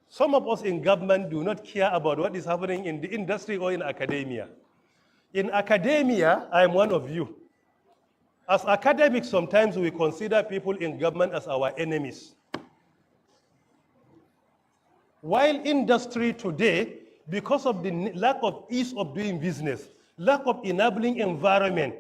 some of us in government do not care about what is happening in the industry or in academia. In academia, I am one of you. As academics, sometimes we consider people in government as our enemies. While industry today, because of the lack of ease of doing business, lack of enabling environment,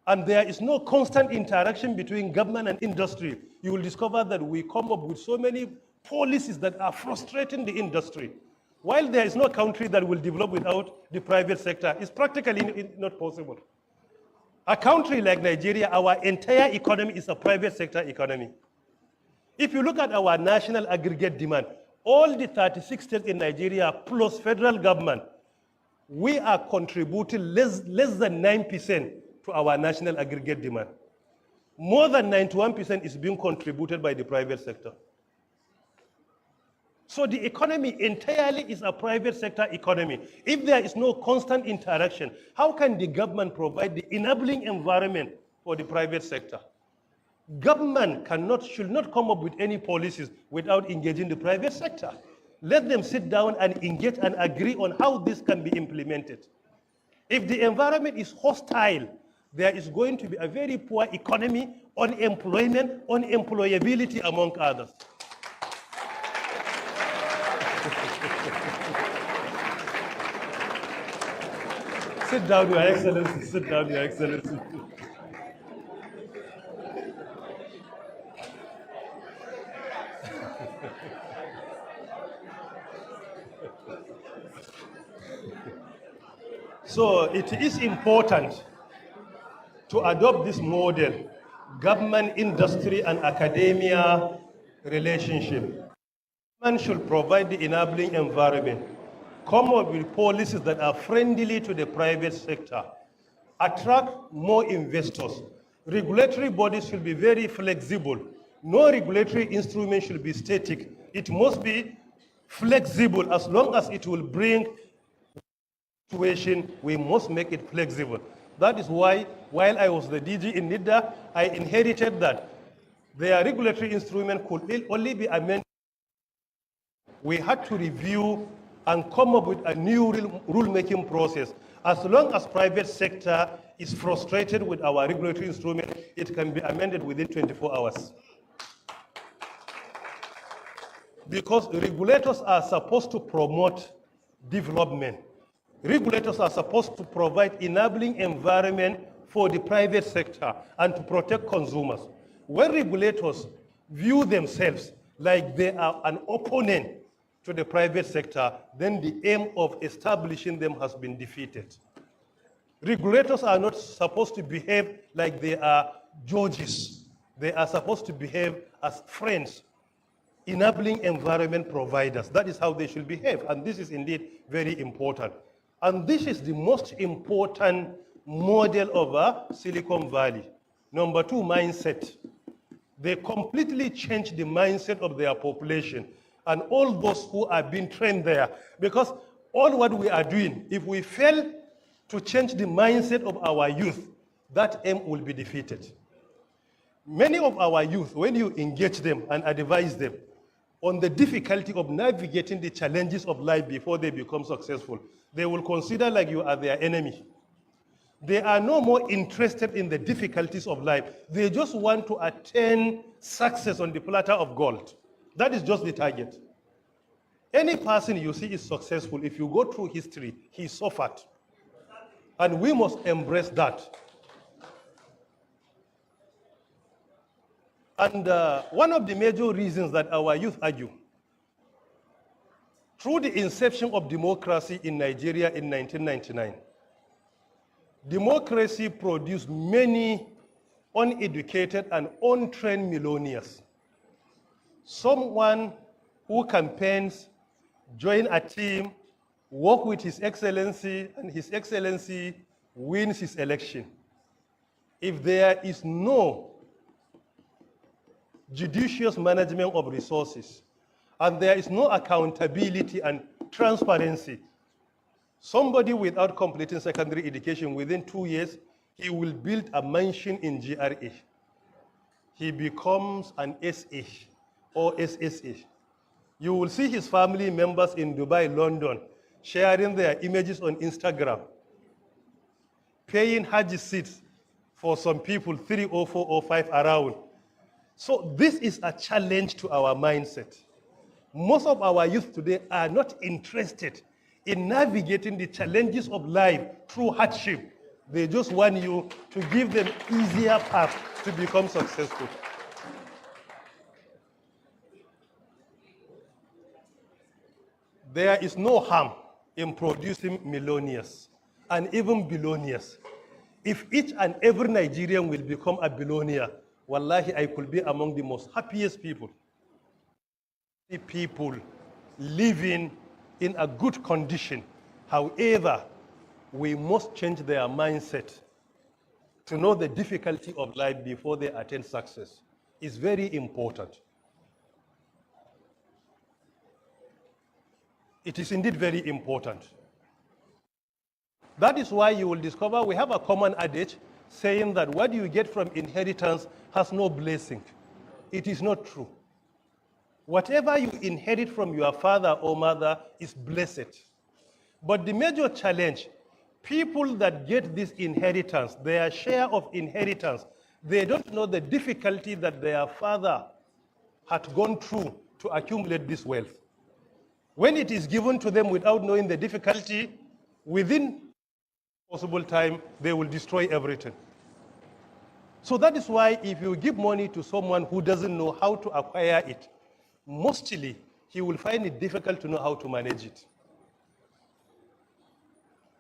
and there is no constant interaction between government and industry, you will discover that we come up with so many policies that are frustrating the industry. While there is no country that will develop without the private sector, it's practically not possible. A country like Nigeria, our entire economy is a private sector economy. If you look at our national aggregate demand, all the 36 states in Nigeria plus federal government, we are contributing less than 9% to our national aggregate demand. More than 91% is being contributed by the private sector. So the economy entirely is a private sector economy. If there is no constant interaction, how can the government provide the enabling environment for the private sector? Government should not come up with any policies without engaging the private sector. Let them sit down and engage and agree on how this can be implemented. If the environment is hostile, there is going to be a very poor economy, unemployment, unemployability, among others. Sit down, Your Excellency. Sit down, Your Excellency. So it is important to adopt this model, government, industry, and academia relationship. Government should provide the enabling environment, come up with policies that are friendly to the private sector, attract more investors. Regulatory bodies should be very flexible. No regulatory instrument should be static. It must be flexible. As long as it will bring situation, we must make it flexible. That is why, while I was the DG in NIDA, I inherited that their regulatory instrument could only be amended. We had to review and come up with a new rule-making process. As long as private sector is frustrated with our regulatory instrument, it can be amended within 24 hours. Because regulators are supposed to promote development. Regulators are supposed to provide enabling environment for the private sector and to protect consumers. When regulators view themselves like they are an opponent to the private sector, then the aim of establishing them has been defeated. Regulators are not supposed to behave like they are judges. They are supposed to behave as friends, enabling environment providers. That is how they should behave, and this is indeed very important. And this is the most important model of Silicon Valley. Number two, mindset. They completely changed the mindset of their population and all those who are being trained there. Because all what we are doing, if we fail to change the mindset of our youth, that aim will be defeated. Many of our youth, when you engage them and advise them on the difficulty of navigating the challenges of life before they become successful, they will consider like you are their enemy. They are no more interested in the difficulties of life. They just want to attain success on the platter of gold. That is just the target. Any person you see is successful. If you go through history, he suffered. And we must embrace that. And one of the major reasons that our youth argue, through the inception of democracy in Nigeria in 1999, democracy produced many uneducated and untrained millionaires. Someone who campaigns, join a team, work with His Excellency, and His Excellency wins his election. If there is no judicious management of resources, and there is no accountability and transparency, somebody without completing secondary education within 2 years, he will build a mansion in GRA. He becomes an SA or SSA. You will see his family members in Dubai, London, sharing their images on Instagram, paying Hajj seats for some people, 3 or 4 or 5 around. So this is a challenge to our mindset. Most of our youth today are not interested in navigating the challenges of life through hardship. They just want you to give them easier path to become successful. There is no harm in producing millionaires and even billionaires. If each and every Nigerian will become a billionaire, wallahi, I could be among the most happiest people. People living in a good condition. However, we must change their mindset to know the difficulty of life before they attain success. It's very important. It is indeed very important. That is why you will discover we have a common adage saying that what you get from inheritance has no blessing. It is not true. Whatever you inherit from your father or mother is blessed. But the major challenge, people that get this inheritance, their share of inheritance, they don't know the difficulty that their father had gone through to accumulate this wealth. When it is given to them without knowing the difficulty, within possible time, they will destroy everything. So that is why if you give money to someone who doesn't know how to acquire it, mostly he will find it difficult to know how to manage it.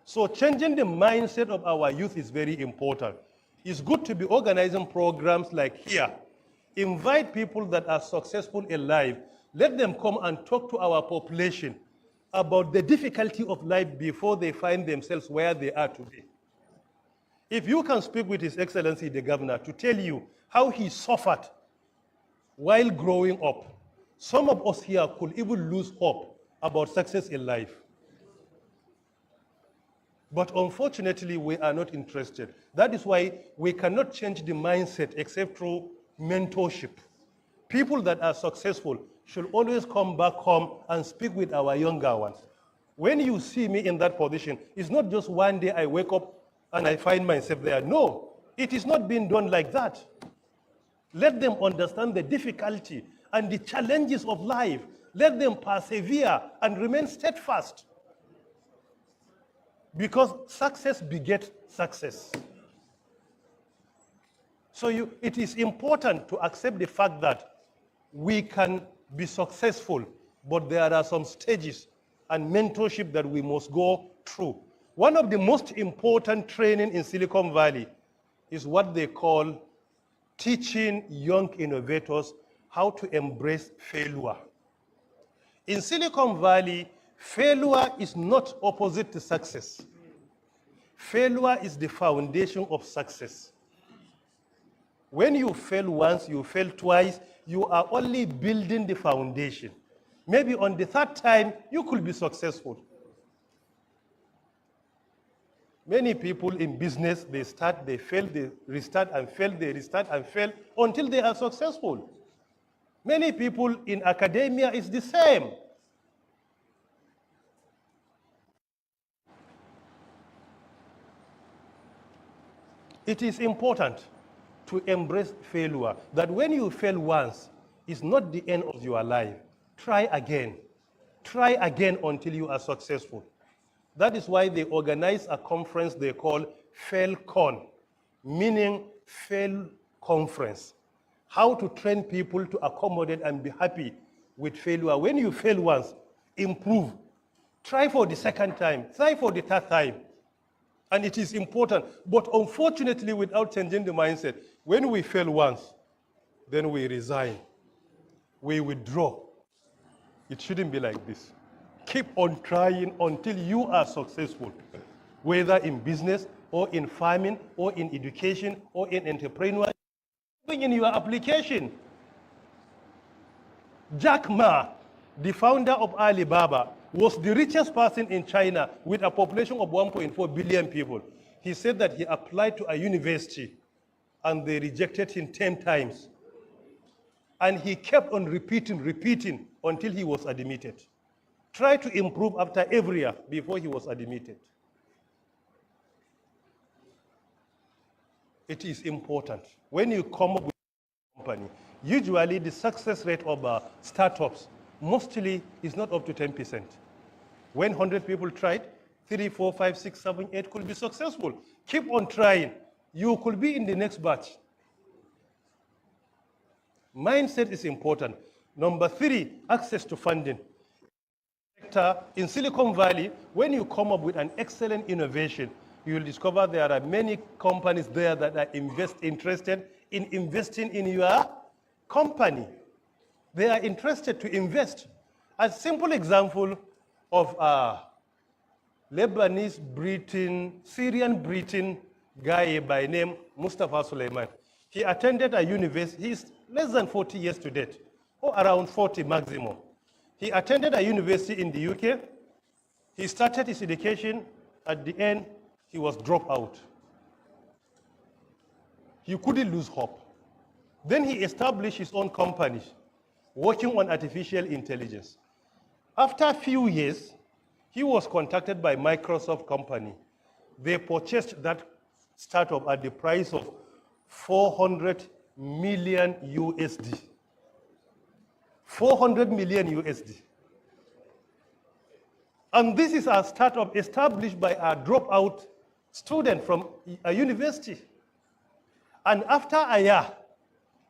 So changing the mindset of our youth is very important. It's good to be organizing programs like here. Invite people that are successful in life. Let them come and talk to our population about the difficulty of life before they find themselves where they are today. If you can speak with His Excellency the Governor to tell you how he suffered while growing up, some of us here could even lose hope about success in life. But unfortunately, we are not interested. That is why we cannot change the mindset except through mentorship. People that are successful should always come back home and speak with our younger ones. When you see me in that position, it's not just one day I wake up and I find myself there. No, it is not being done like that. Let them understand the difficulty and the challenges of life. Let them persevere and remain steadfast. Because success begets success. So it is important to accept the fact that we can be successful, but there are some stages and mentorship that we must go through. One of the most important training in Silicon Valley is what they call teaching young innovators how to embrace failure. In Silicon Valley, failure is not opposite to success. Failure is the foundation of success. When you fail once, you fail twice, you are only building the foundation. Maybe on the third time, you could be successful. Many people in business, they start, they fail, they restart and fail, they restart and fail until they are successful. Many people in academia is the same. It is important to embrace failure, that when you fail once, it's not the end of your life. Try again. Try again until you are successful. That is why they organize a conference they call FailCon, meaning fail conference. How to train people to accommodate and be happy with failure. When you fail once, improve. Try for the second time. Try for the third time. And it is important. But unfortunately, without changing the mindset, when we fail once, then we resign. We withdraw. It shouldn't be like this. Keep on trying until you are successful, whether in business or in farming or in education or in entrepreneurship, even in your application. Jack Ma, the founder of Alibaba, was the richest person in China with a population of 1.4 billion people. He said that he applied to a university and they rejected him 10 times. And he kept on repeating until he was admitted. Try to improve after every year before he was admitted. It is important. When you come up with a company, usually the success rate of startups mostly is not up to 10%. When 100 people tried, 3, 4, 5, 6, 7, 8 could be successful. Keep on trying. You could be in the next batch. Mindset is important. Number 3, access to funding. In Silicon Valley, when you come up with an excellent innovation, you will discover there are many companies there that are interested in investing in your company. They are interested to invest. A simple example of a Lebanese breeding, Syrian breeding guy by name Mustafa Suleiman. He attended a university, he's less than 40 years to date, or around 40 maximum. He attended a university in the UK. He started his education. At the end, he was dropped out. He couldn't lose hope. Then he established his own company, working on artificial intelligence. After a few years, he was contacted by Microsoft company. They purchased that startup at the price of 400 million USD. 400 million USD. And this is a startup established by a dropout student from a university. And after a year,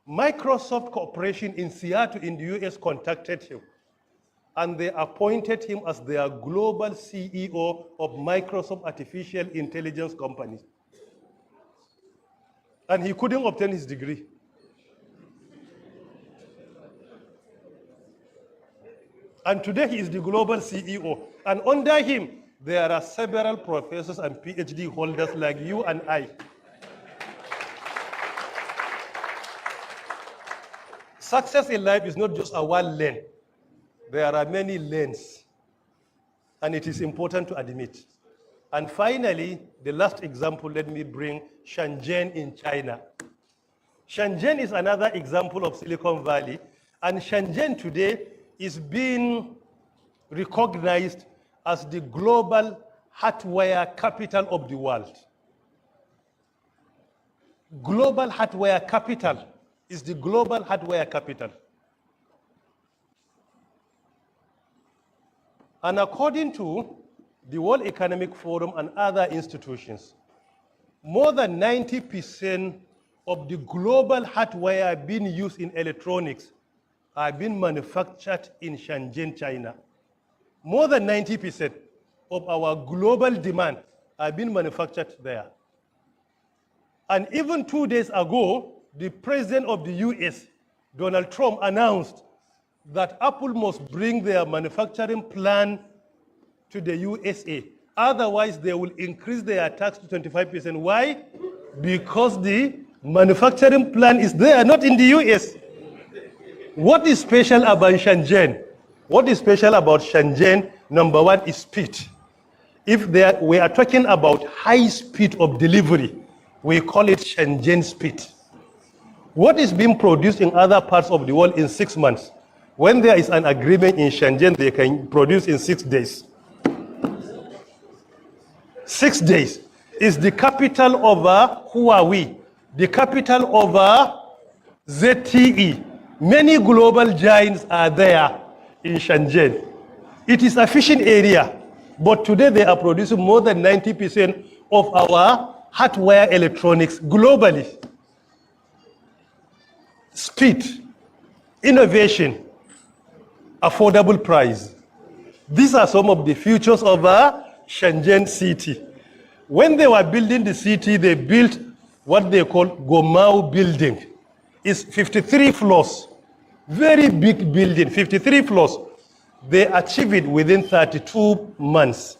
Microsoft Corporation in Seattle in the US contacted him. And they appointed him as their global CEO of Microsoft Artificial Intelligence Company. And he couldn't obtain his degree. And today he is the global CEO. And under him, there are several professors and PhD holders like you and I. Success in life is not just a one lane. There are many lanes, and it is important to admit. And finally, the last example, let me bring Shenzhen in China. Shenzhen is another example of Silicon Valley, and Shenzhen today is being recognized as the global hardware capital of the world. Global hardware capital is the global hardware capital. And according to the World Economic Forum and other institutions, more than 90% of the global hardware being used in electronics are being manufactured in Shenzhen, China. More than 90% of our global demand are being manufactured there. And even 2 days ago, the president of the US, Donald Trump, announced that Apple must bring their manufacturing plan to the USA. Otherwise, they will increase their tax to 25%. Why? Because the manufacturing plan is there, not in the US. What is special about Shenzhen? What is special about Shenzhen? Number one is speed. If we are talking about high speed of delivery, we call it Shenzhen speed. What is being produced in other parts of the world in 6 months? When there is an agreement in Shenzhen, they can produce in 6 days. 6 days is the capital of Huawei, the capital of ZTE. Many global giants are there in Shenzhen. It is a fishing area, but today they are producing more than 90% of our hardware electronics globally. Speed, innovation, affordable price. These are some of the features of Shenzhen city. When they were building the city, they built what they call Gomao building. It's 53 floors. Very big building, 53 floors. They achieved it within 32 months.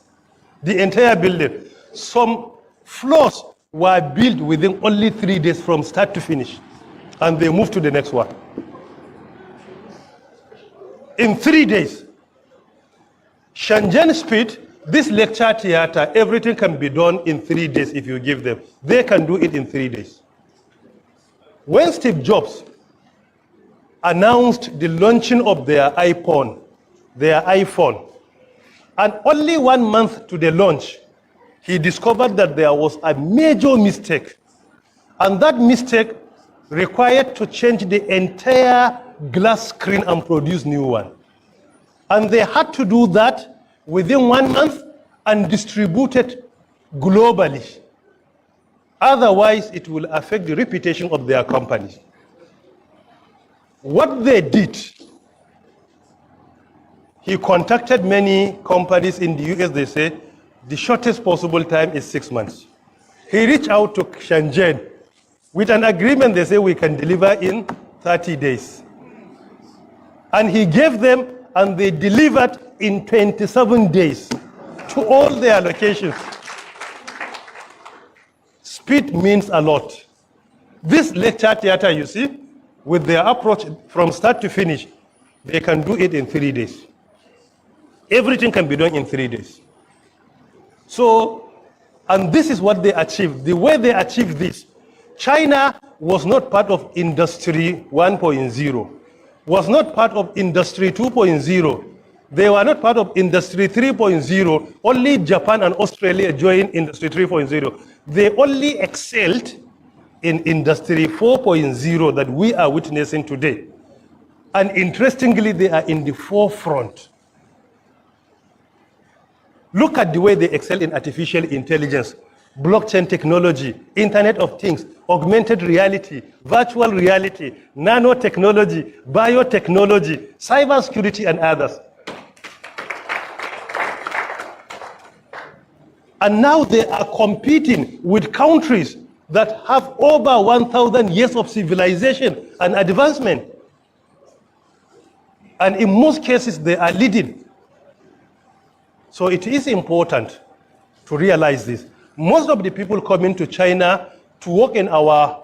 The entire building. Some floors were built within only 3 days from start to finish. And they moved to the next one. In 3 days. Shenzhen speed, this lecture theater, everything can be done in 3 days if you give them. They can do it in 3 days. When Steve Jobs announced the launching of their iPhone, and only 1 month to the launch, he discovered that there was a major mistake. And that mistake required to change the entire glass screen and produce new one. And they had to do that within 1 month and distribute it globally. Otherwise, it will affect the reputation of their company. What they did, he contacted many companies in the US. They say the shortest possible time is 6 months. He reached out to Shenzhen with an agreement. They say we can deliver in 30 days. And he gave them, and they delivered in 27 days to all their locations. Speed means a lot. This lecture theater, you see, with their approach from start to finish, they can do it in 3 days. Everything can be done in 3 days. So, and this is what they achieved. The way they achieved this, China was not part of Industry 1.0, was not part of Industry 2.0. They were not part of Industry 3.0. Only Japan and Australia joined Industry 3.0. They only excelled in Industry 4.0 that we are witnessing today. And interestingly, they are in the forefront. Look at the way they excel in artificial intelligence, blockchain technology, Internet of Things, augmented reality, virtual reality, nanotechnology, biotechnology, cybersecurity, and others. And now they are competing with countries that have over 1,000 years of civilization and advancement. And in most cases, they are leading. So it is important to realize this. Most of the people coming to China to work in our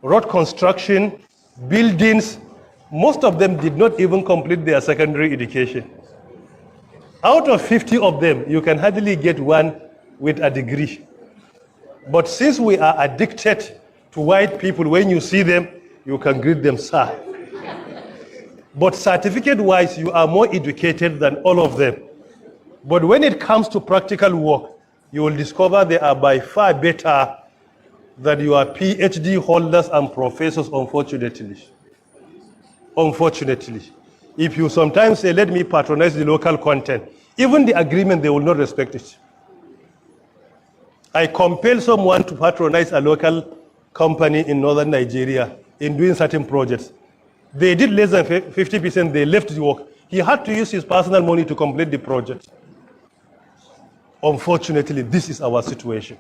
road construction, buildings, most of them did not even complete their secondary education. Out of 50 of them, you can hardly get one with a degree. But since we are addicted to white people, when you see them, you can greet them, sir. But certificate-wise, you are more educated than all of them. But when it comes to practical work, you will discover they are by far better than your PhD holders and professors, unfortunately. Unfortunately. If you sometimes say, let me patronize the local content, even the agreement, they will not respect it. I compel someone to patronize a local company in northern Nigeria in doing certain projects. They did less than 50%, they left the work. He had to use his personal money to complete the project. Unfortunately, this is our situation.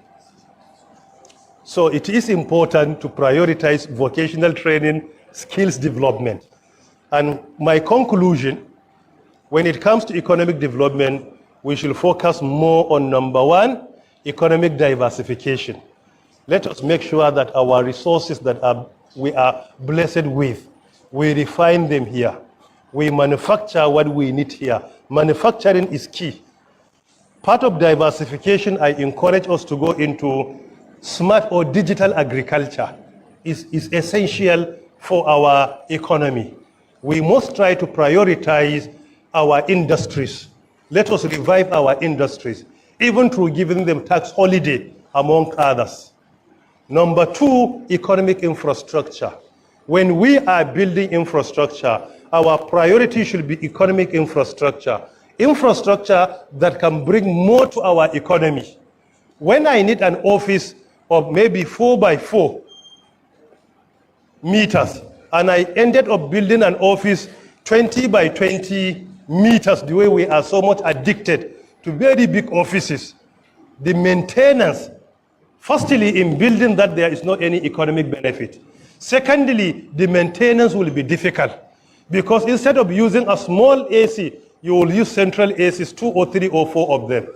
So it is important to prioritize vocational training, skills development. And my conclusion, when it comes to economic development, we should focus more on number one, economic diversification. Let us make sure that our resources that we are blessed with, we refine them here. We manufacture what we need here. Manufacturing is key. Part of diversification, I encourage us to go into smart or digital agriculture. Is essential for our economy. We must try to prioritize our industries. Let us revive our industries, even through giving them tax holiday, among others. Number two, economic infrastructure. When we are building infrastructure, our priority should be economic infrastructure. Infrastructure that can bring more to our economy. When I need an office of maybe 4 by 4 meters, and I ended up building an office 20 by 20 meters, the way we are so much addicted to very big offices, the maintenance, firstly, in building that, there is not any economic benefit. Secondly, the maintenance will be difficult because instead of using a small AC, you will use central ACs, 2 or 3 or 4 of them.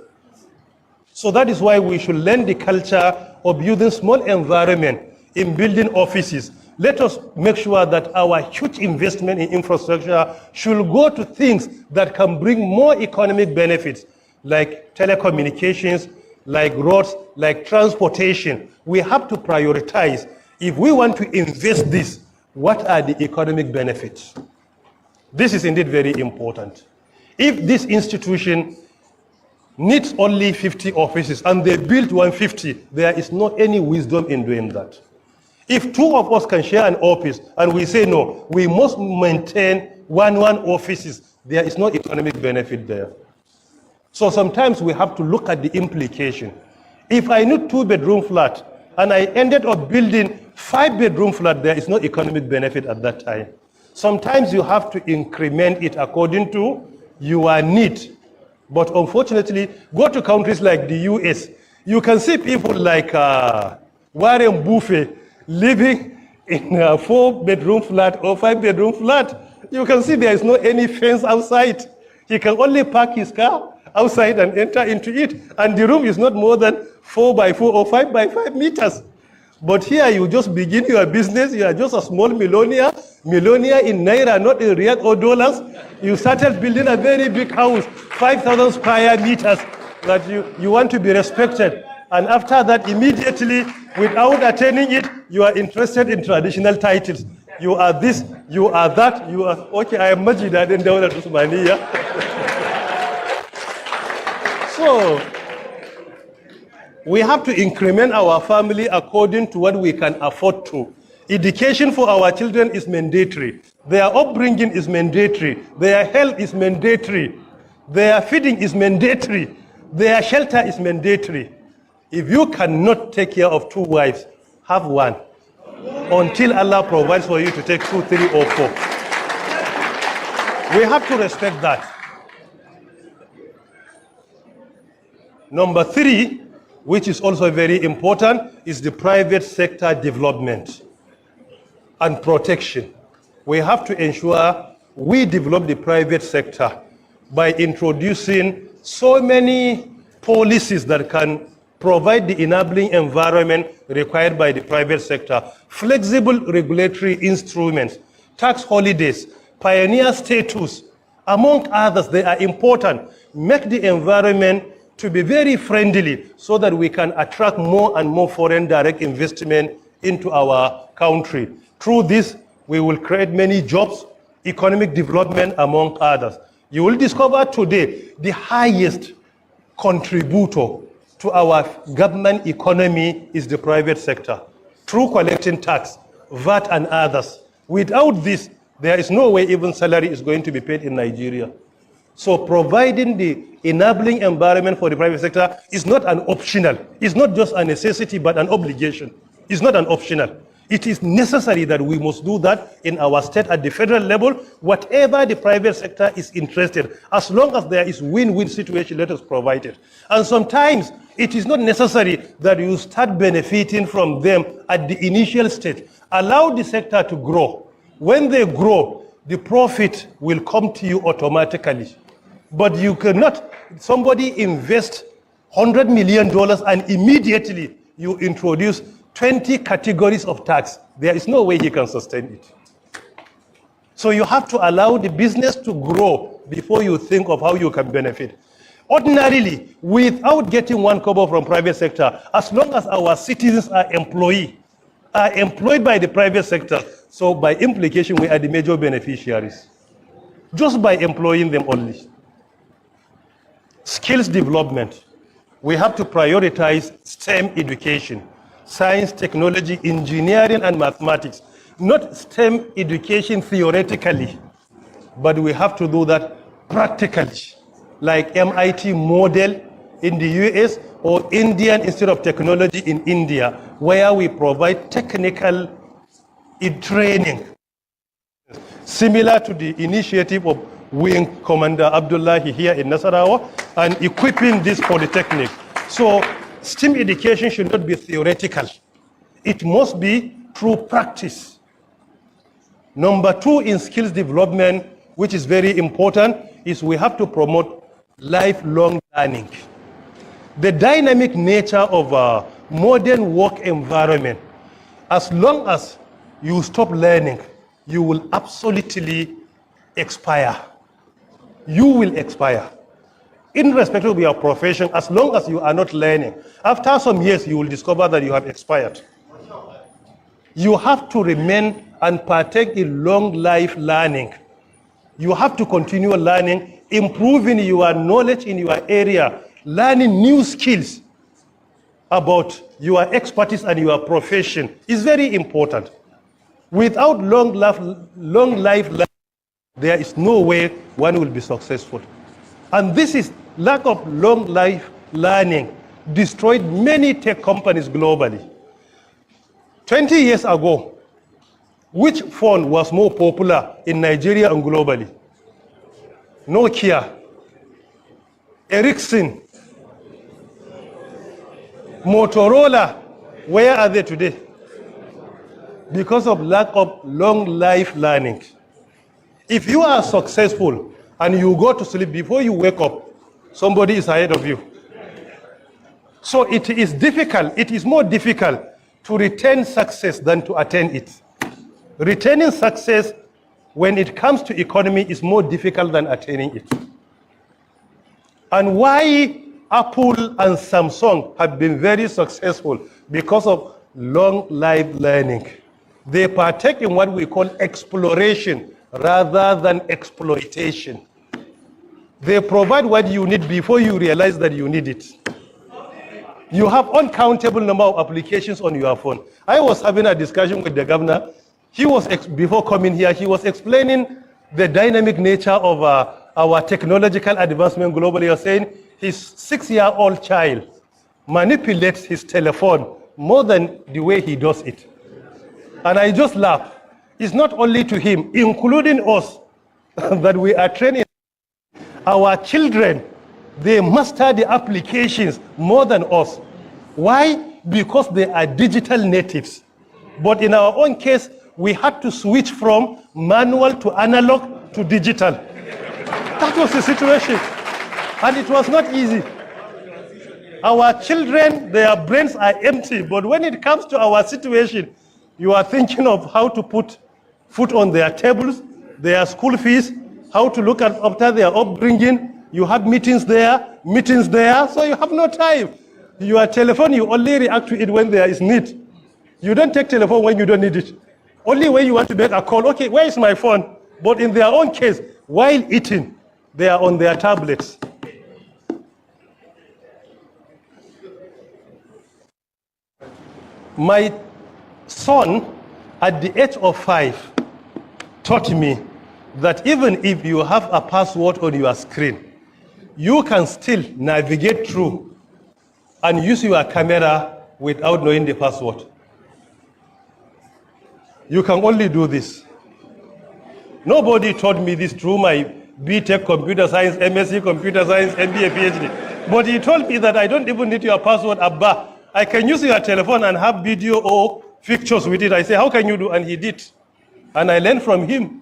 So that is why we should learn the culture of using small environment in building offices. Let us make sure that our huge investment in infrastructure should go to things that can bring more economic benefits, like telecommunications, like roads, like transportation. We have to prioritize. If we want to invest this, what are the economic benefits? This is indeed very important. If this institution needs only 50 offices and they built 150, there is not any wisdom in doing that. If 2 of us can share an office and we say no, we must maintain one offices, there is no economic benefit there. So sometimes we have to look at the implication. If I need 2-bedroom flat and I ended up building 5-bedroom flat, there is no economic benefit at that time. Sometimes you have to increment it according to your need. But unfortunately, go to countries like the US, you can see people like Warren Buffett living in a 4-bedroom flat or 5-bedroom flat. You can see there is no any fence outside. He can only park his car outside and enter into it. And the room is not more than 4 by 4 or 5 by 5 meters. But here you just begin your business. You are just a small millionaire in Naira, not in Riyadh or dollars. You started building a very big house, 5,000 square meters, that you want to be respected. And after that, immediately, without attaining it, you are interested in traditional titles. You are this, you are that, you are, okay, I am Majid Aden Dawlat Usmaniya. So, we have to increment our family according to what we can afford to. Education for our children is mandatory. Their upbringing is mandatory. Their health is mandatory. Their feeding is mandatory. Their shelter is mandatory. If you cannot take care of 2 wives, have 1. Until Allah provides for you to take 2, 3, or 4. We have to respect that. Number 3, which is also very important, is the private sector development and protection. We have to ensure we develop the private sector by introducing so many policies that can provide the enabling environment required by the private sector, flexible regulatory instruments, tax holidays, pioneer status, among others. They are important. Make the environment to be very friendly so that we can attract more and more foreign direct investment into our country. Through this, we will create many jobs, economic development, among others. You will discover today the highest contributor to our government economy is the private sector, through collecting tax, VAT and others. Without this, there is no way even salary is going to be paid in Nigeria. So providing the enabling environment for the private sector is not an optional. It's not just a necessity, but an obligation. It's not an optional. It is necessary that we must do that in our state at the federal level. Whatever the private sector is interested, as long as there is win-win situation, let us provide it. And sometimes it is not necessary that you start benefiting from them at the initial stage. Allow the sector to grow. When they grow, the profit will come to you automatically. But you cannot, somebody invest $100 million and immediately you introduce 20 categories of tax. There is no way he can sustain it. So you have to allow the business to grow before you think of how you can benefit. Ordinarily, without getting one kobo from private sector, as long as our citizens are employed by the private sector, so by implication, we are the major beneficiaries. Just by employing them only. Skills development. We have to prioritize STEM education. Science, technology, engineering, and mathematics. Not STEM education theoretically, but we have to do that practically. Like MIT model in the US or Indian Institute of Technology in India, where we provide technical training. Similar to the initiative of Wing Commander Abdullahi here in Nasarawa and equipping this polytechnic. So STEM education should not be theoretical. It must be through practice. Number two in skills development, which is very important, is we have to promote lifelong learning. The dynamic nature of a modern work environment, as long as you stop learning, you will absolutely expire. You will expire. Irrespective of your profession, as long as you are not learning, after some years you will discover that you have expired. You have to remain and partake in long life learning. You have to continue learning, improving your knowledge in your area, learning new skills about your expertise and your profession is very important. Without long life learning, there is no way one will be successful. And this is lack of long life learning destroyed many tech companies globally. 20 years ago, which phone was more popular in Nigeria and globally? Nokia, Ericsson, Motorola. Where are they today? Because of lack of long life learning. If you are successful and you go to sleep, before you wake up, somebody is ahead of you. So it is difficult, it is more difficult to retain success than to attain it. Retaining success when it comes to economy is more difficult than attaining it. And why Apple and Samsung have been very successful? Because of long life learning. They partake in what we call exploration rather than exploitation. They provide what you need before you realize that you need it. You have uncountable number of applications on your phone. I was having a discussion with the governor. He was, before coming here, he was explaining the dynamic nature of our technological advancement globally. He was saying his 6-year-old child manipulates his telephone more than the way he does it. And I just laugh. It's not only to him, including us, that we are training. Our children, they master the applications more than us. Why? Because they are digital natives. But in our own case, we had to switch from manual to analog to digital. That was the situation. And it was not easy. Our children, their brains are empty. But when it comes to our situation, you are thinking of how to put food on their tables, their school fees, how to look after their upbringing. You have meetings there, so you have no time. Your telephone, you only react to it when there is need. You don't take telephone when you don't need it. Only when you want to make a call, okay, where is my phone? But in their own case, while eating, they are on their tablets. My son, at the age of 5, taught me that even if you have a password on your screen, you can still navigate through and use your camera without knowing the password. You can only do this. Nobody taught me this through my BTech computer science, MSc computer science, MBA, PhD. But he told me that I don't even need your password, Abba. I can use your telephone and have video or pictures with it. I say, how can you do? And he did. And I learned from him.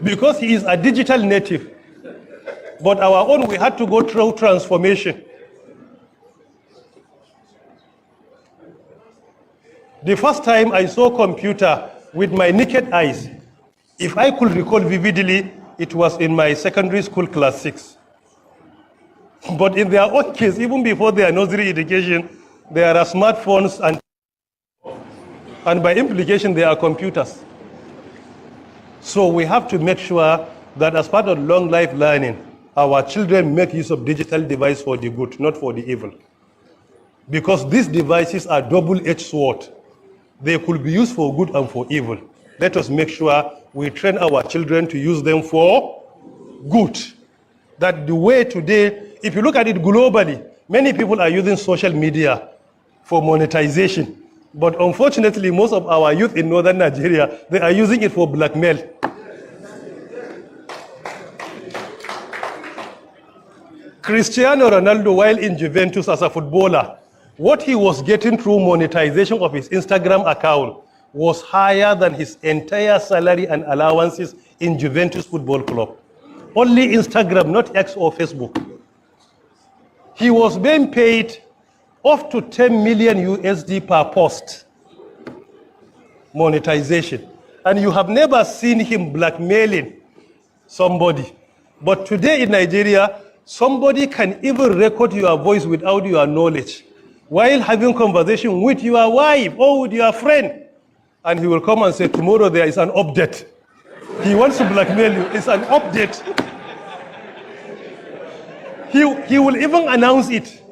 Because he is a digital native. But our own, we had to go through transformation. The first time I saw computer with my naked eyes, if I could recall vividly, it was in my secondary school class 6. But in their own case, even before their nursery education, there are smartphones and by implication, there are computers. So we have to make sure that as part of long life learning, our children make use of digital device for the good, not for the evil. Because these devices are double-edged sword. They could be used for good and for evil. Let us make sure we train our children to use them for good. That the way today, if you look at it globally, many people are using social media for monetization. But unfortunately, most of our youth in northern Nigeria, they are using it for blackmail. Cristiano Ronaldo, while in Juventus as a footballer, what he was getting through monetization of his Instagram account was higher than his entire salary and allowances in Juventus Football Club. Only Instagram, not X or Facebook. He was being paid up to 10 million USD per post. Monetization. And you have never seen him blackmailing somebody. But today in Nigeria, somebody can even record your voice without your knowledge, while having conversation with your wife or with your friend. And he will come and say, tomorrow there is an update. He wants to blackmail you. It's an update. He will even announce it.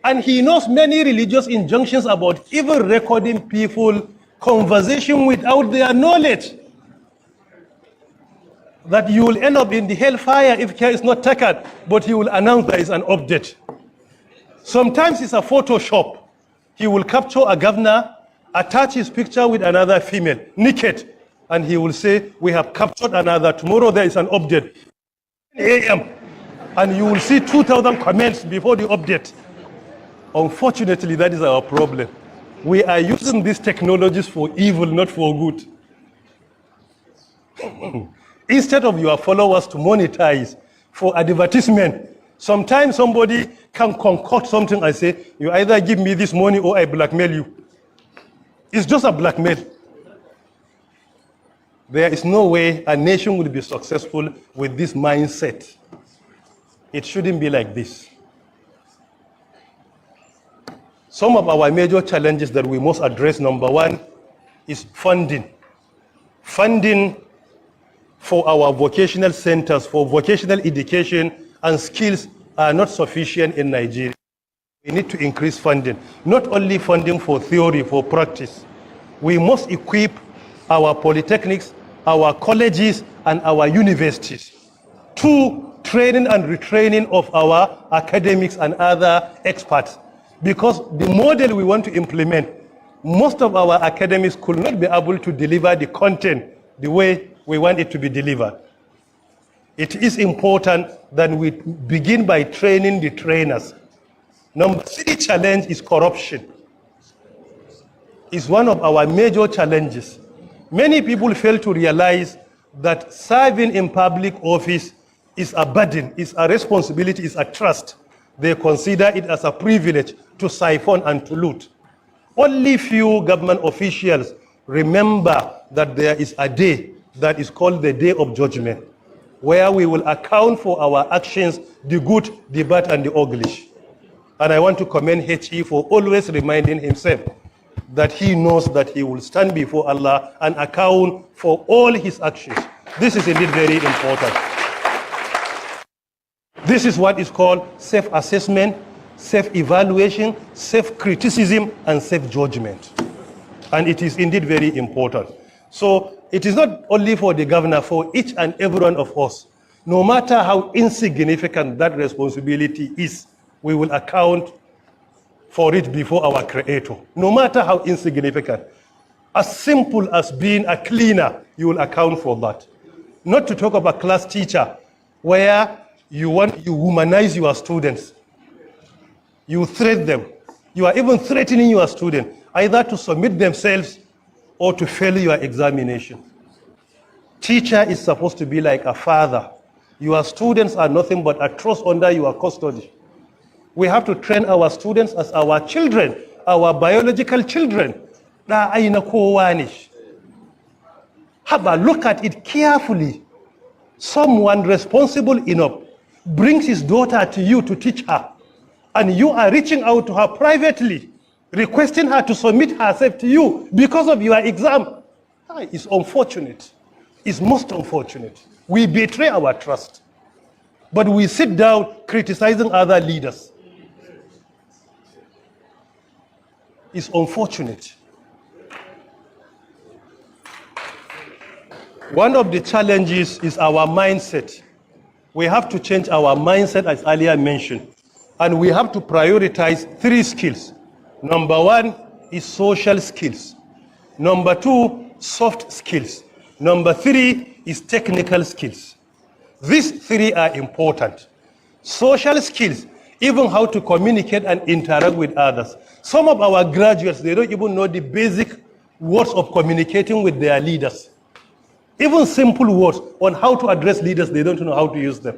And he knows many religious injunctions about even recording people conversation without their knowledge. That you will end up in the hellfire if care is not taken, but he will announce there is an update. Sometimes it's a Photoshop. He will capture a governor, attach his picture with another female, naked, and he will say, we have captured another. Tomorrow there is an update. 10 a.m. And you will see 2,000 comments before the update. Unfortunately, that is our problem. We are using these technologies for evil, not for good. Instead of your followers to monetize for advertisement, sometimes somebody can concoct something and say, you either give me this money or I blackmail you. It's just a blackmail. There is no way a nation will be successful with this mindset. It shouldn't be like this. Some of our major challenges that we must address, number one, is funding. Funding for our vocational centers, for vocational education and skills are not sufficient in Nigeria. We need to increase funding, not only funding for theory, for practice. We must equip our polytechnics, our colleges, and our universities to training and retraining of our academics and other experts. Because the model we want to implement, most of our academics could not be able to deliver the content the way we want it to be delivered. It is important that we begin by training the trainers. Number 3 challenge is corruption. It's one of our major challenges. Many people fail to realize that serving in public office is a burden, is a responsibility, is a trust. They consider it as a privilege to siphon and to loot. Only few government officials remember that there is a day that is called the Day of Judgment, where we will account for our actions, the good, the bad, and the ugly. And I want to commend HE for always reminding himself that he knows that he will stand before Allah and account for all his actions. This is indeed very important. This is what is called self-assessment, self-evaluation, self-criticism, and self-judgment. And it is indeed very important. So it is not only for the governor, for each and every one of us. No matter how insignificant that responsibility is, we will account for it before our Creator. No matter how insignificant. As simple as being a cleaner, you will account for that. Not to talk about class teacher, where you humanize your students. You threat them. You are even threatening your students, either to submit themselves or to fail your examination. Teacher is supposed to be like a father. Your students are nothing but a trust under your custody. We have to train our students as our children, our biological children. Haba, look at it carefully. Someone responsible enough brings his daughter to you to teach her, and you are reaching out to her privately, requesting her to submit herself to you because of your exam. It's unfortunate. It's most unfortunate. We betray our trust, but we sit down criticizing other leaders. It's unfortunate. One of the challenges is our mindset. We have to change our mindset, as earlier mentioned, and we have to prioritize 3 skills. Number 1 is social skills. Number 2, soft skills. Number 3 is technical skills. These 3 are important. Social skills, even how to communicate and interact with others. Some of our graduates, they don't even know the basic words of communicating with their leaders. Even simple words on how to address leaders, they don't know how to use them.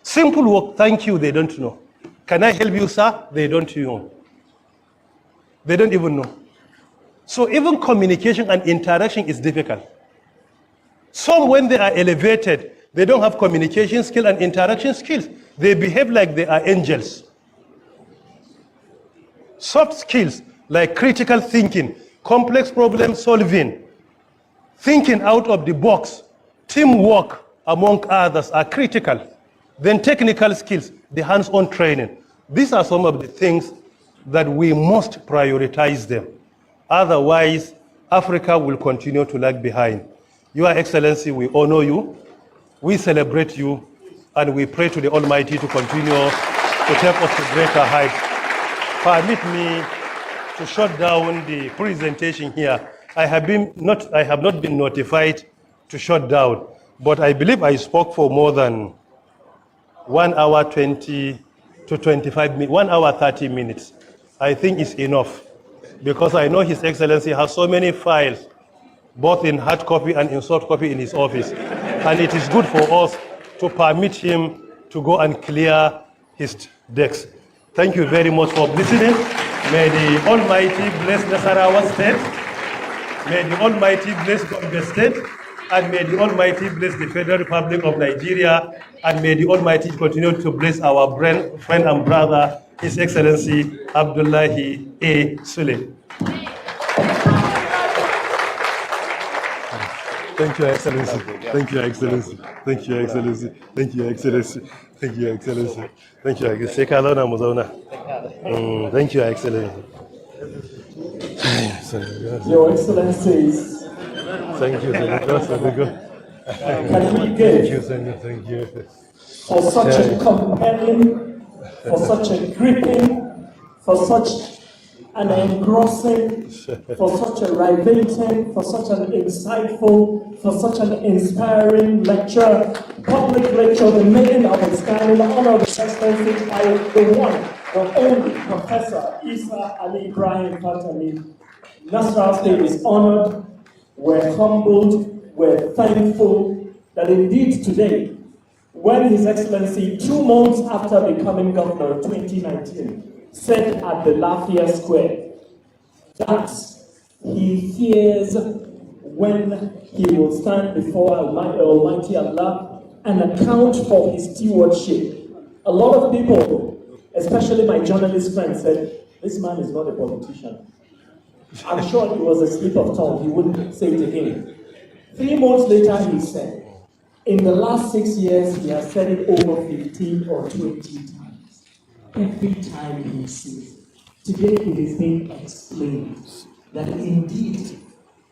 Simple word, thank you, they don't know. Can I help you, sir? They don't know. They don't even know. So even communication and interaction is difficult. Some, when they are elevated, they don't have communication skill and interaction skills. They behave like they are angels. Soft skills like critical thinking, complex problem solving, thinking out of the box, teamwork, among others, are critical. Then technical skills, the hands-on training. These are some of the things that we must prioritize them. Otherwise, Africa will continue to lag behind. Your Excellency, we honor you, we celebrate you, and we pray to the Almighty to continue to take us to greater heights. Permit me to shut down the presentation here. I have not been notified to shut down, but I believe I spoke for more than 1 hour 20 to 25 minutes, 1 hour 30 minutes. I think it's enough, because I know His Excellency has so many files, both in hard copy and in soft copy in his office. And it is good for us to permit him to go and clear his decks. Thank you very much for listening. May the Almighty bless Nasarawa State. May the Almighty bless Gombe State. And may the Almighty bless the Federal Republic of Nigeria. And may the Almighty continue to bless our friend and brother, His Excellency Abdullahi A. Sule. Thank you, Excellency. Thank you, Excellency. Thank you, Excellency. Thank you, Excellency. Thank you, Excellency. Thank you, Excellency. Thank you, Excellency. Your Excellencies. Thank you, thank you. Can we give Thank you. for such a compelling, for such a gripping, for such an engrossing, for such a riveting, for such an insightful, for such an inspiring lecture, public lecture, the making of its kind in the honor of His Excellency by the one, the only Professor Isa Ali Ibrahim Pantami. Nasarawa State is honored, we're humbled, we're thankful that indeed today, when His Excellency, 2 months after becoming governor in 2019, said at the LAFIA Square that he fears when he will stand before Almighty Allah and account for his stewardship. A lot of people, especially my journalist friends, said, this man is not a politician. I'm sure it was a slip of tongue, he wouldn't say it again. 3 months later, he said, in the last 6 years, he has said it over 15 or 20 times. Every time he says, today it is being explained that indeed,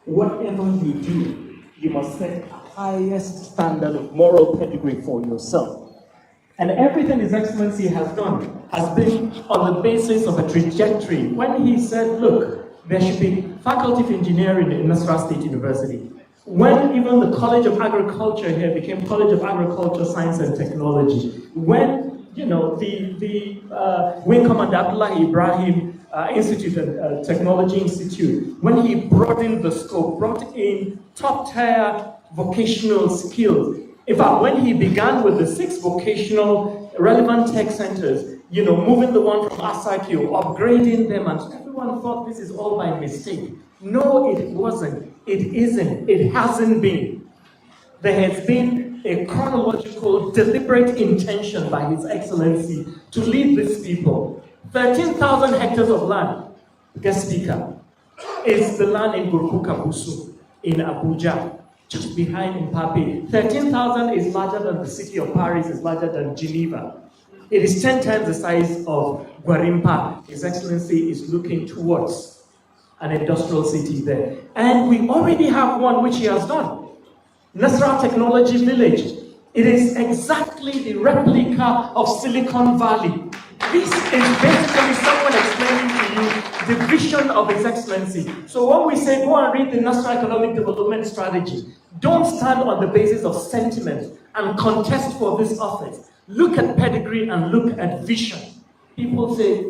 whatever you do, you must set the highest standard of moral pedigree for yourself. And everything His Excellency has done has been on the basis of a trajectory. When he said, look, there should be Faculty of Engineering in Nasarawa State University. When even the College of Agriculture here became College of Agriculture, Science and Technology. When, you know, the Wing Commander Ibrahim Institute and Technology Institute, when he broadened the scope, brought in top-tier vocational skills. In fact, when he began with the 6 vocational relevant tech centers, you know, moving the one from Asakio, upgrading them, and everyone thought this is all by mistake. No, it wasn't. It isn't. It hasn't been. There has been a chronological, deliberate intention by His Excellency to lead these people. 13,000 hectares of land, guest speaker, is the land in Burkukabusu, in Abuja, just behind Mpape. 13,000 is larger than the city of Paris, is larger than Geneva. It is 10 times the size of Guarimpa. His Excellency is looking towards an industrial city there. And we already have one which he has done. Nasarawa Technology Village. It is exactly the replica of Silicon Valley. This is basically someone explaining to you the vision of His Excellency. So when we say go and read the National Economic Development Strategy, don't stand on the basis of sentiment and contest for this office. Look at pedigree and look at vision. People say,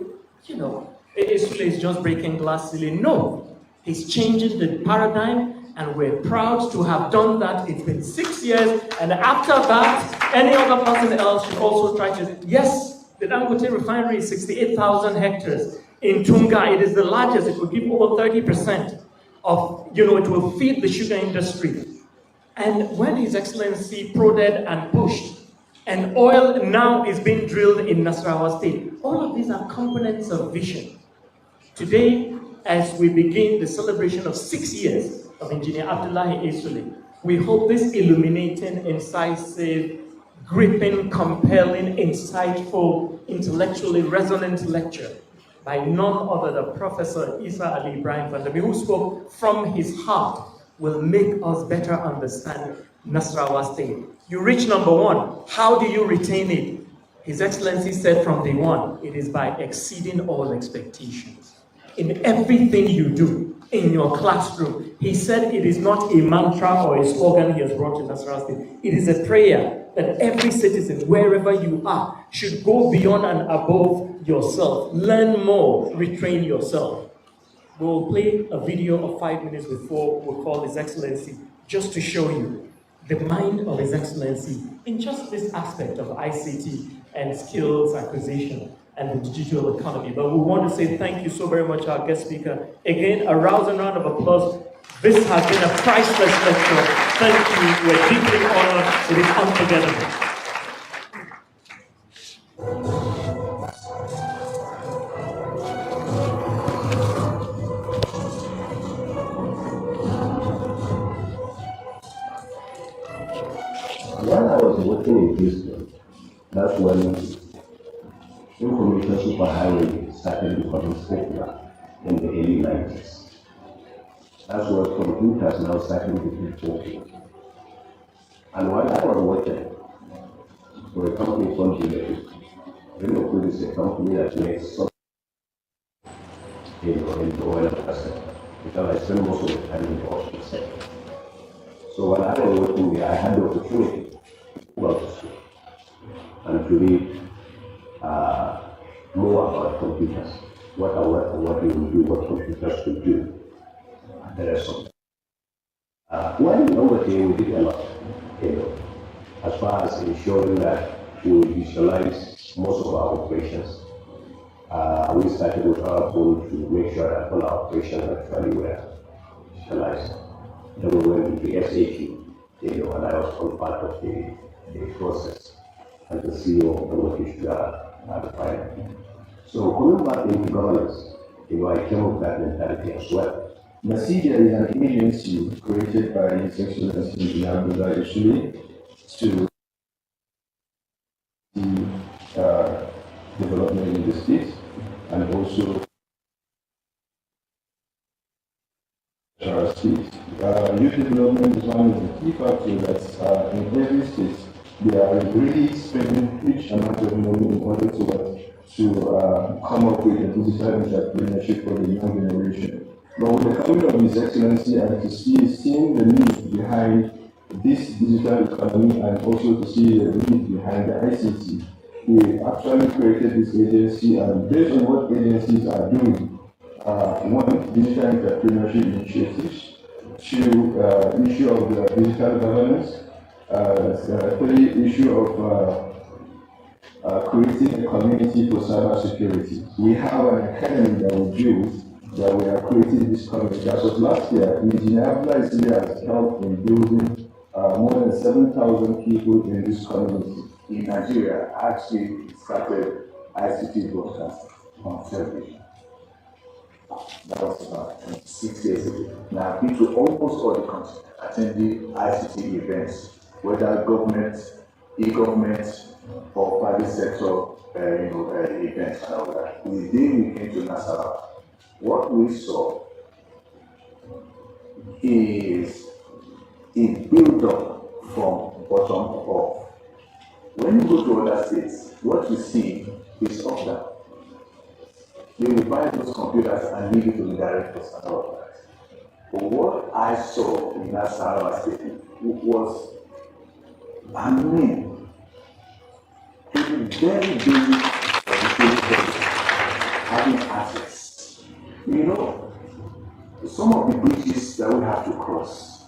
you know, Isule is just breaking glass ceiling. No, he's changing the paradigm, and we're proud to have done that. It's been 6 years, and after that, any other person else should also try to. Yes, the Dangote refinery is 68,000 hectares in Tunga. It is the largest. It will give over 30% of, you know, it will feed the sugar industry. And when His Excellency prodded and pushed, and oil now is being drilled in Nasarawa State. All of these are components of vision. Today, as we begin the celebration of 6 years of Engineer Abdullahi Isule, we hope this illuminating, incisive, gripping, compelling, insightful, intellectually resonant lecture by none other than Professor Isa Ali Ibrahim Pantami, who spoke from his heart, will make us better understand Nasarawa State. You reach number 1. How do you retain it? His Excellency said from day one, it is by exceeding all expectations. In everything you do, in your classroom, he said it is not a mantra or a slogan he has brought to Nasarawa State. It is a prayer that every citizen, wherever you are, should go beyond and above yourself. Learn more, retrain yourself. We'll play a video of 5 minutes before we call His Excellency, just to show you the mind of His Excellency in just this aspect of ICT and skills acquisition and the digital economy. But we want to say thank you so very much, our guest speaker. Again, a rousing round of applause. This has been a priceless lecture. Thank you. We're deeply honored. It is unforgettable. When I was working in Houston, that's when information superhighway started becoming popular in the early 90s. That's when computers now started becoming popular. And while I was working for a company called Remote is a company that makes software in the oil and gas sector, because I spend most of the time in the offshore sector. So while I was working there, I had the opportunity to go to school and to read more about computers, what they will do, what computers could do, and the rest of it. While over here, we did a lot, as far as ensuring that we visualize most of our operations We started with our phone to make sure that all our operations actually were digitalized. Then we went into SAQ, and I was all part of the process as the CEO of the Lokish at the time. So coming back into governance, I came up with that mentality as well. MUSTAPHA is an agency created by His Excellency Ibrahim to the development in the state and also state. Youth development is one of the key factors that in every state they are really spending huge amount of money in order to come up with a digital entrepreneurship for the young generation. But with the coming of His Excellency and to seeing the need behind this digital economy and also to see the need behind the ICT, we actually created this agency, and based on what agencies are doing, one, digital entrepreneurship initiatives, two, issue of the digital governance, three, issue of creating a community for cybersecurity. We have an academy that we built that we are creating this community. As of last year, Engineer has helped in building more than 7,000 people in this community. In Nigeria, I actually started ICT broadcast on television. That was about 6 years ago. Now I've been to almost all the country, attending ICT events, whether government, e-government, or private sector events and all that. The day we came to Nasarawa, what we saw is a build-up from bottom up. When you go to other states, what you see is up down. They will buy those computers and leave it to the directors and all that. But what I saw in Nasarawa state was, very basic having access. Some of the bridges that we have to cross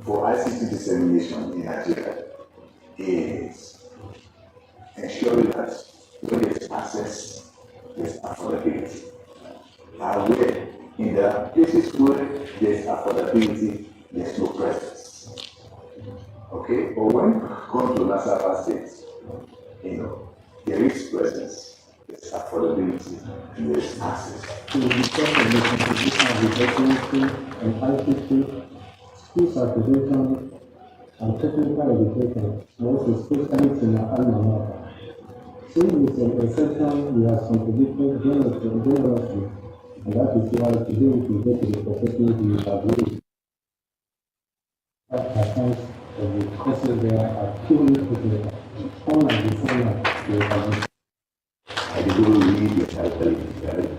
for ICT dissemination in Nigeria is ensuring that when there's access, there's affordability. And where in the places where there's affordability, there's no presence. Okay? But when you come to Nasarawa State, there is presence, there's affordability, and there's access. To discuss the contribution of the technology and ICT, school certification, and technical education, and also especially to my alma mater. Seeing this exception, we have contributed generously, and that is why today we get to the professionals we have raised. Accounts of the courses there are purely technical, unlike the format we have. I didn't read mechanical engineering.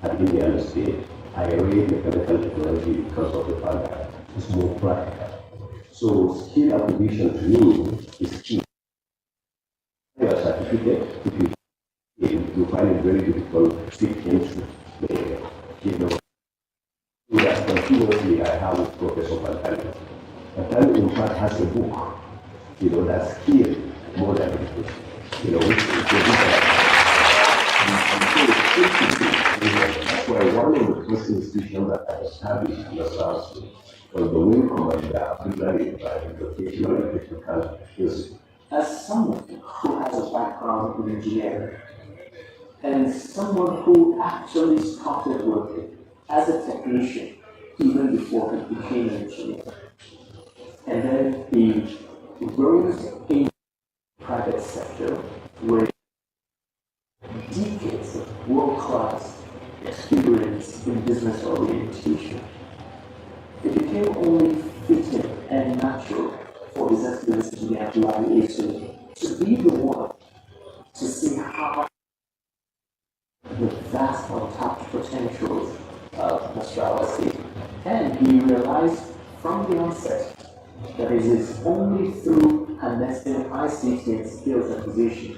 I didn't understand. I read mechanical technology because of the fact that it's more practical. So skill acquisition to me is key. Your certificate, if you find it very difficult to fit into the area. That continuously I have with Professor Pantami. Pantami in fact has a book, that's skill more than education. Which is that's why one of the first institutions that I established in the South was the wing commander, Ibrahim, educational and technical institute. As someone who has a background in engineering, and someone who actually started working as a technician even before he became an engineer, and then he rose in the private sector with decades of world-class experience in business orientation, it became only fitting and natural for His Excellency to be the one to see how the vast untapped potentials of Nasarawa State. And he realized from the onset that it is only through harnessing ICT and skills acquisition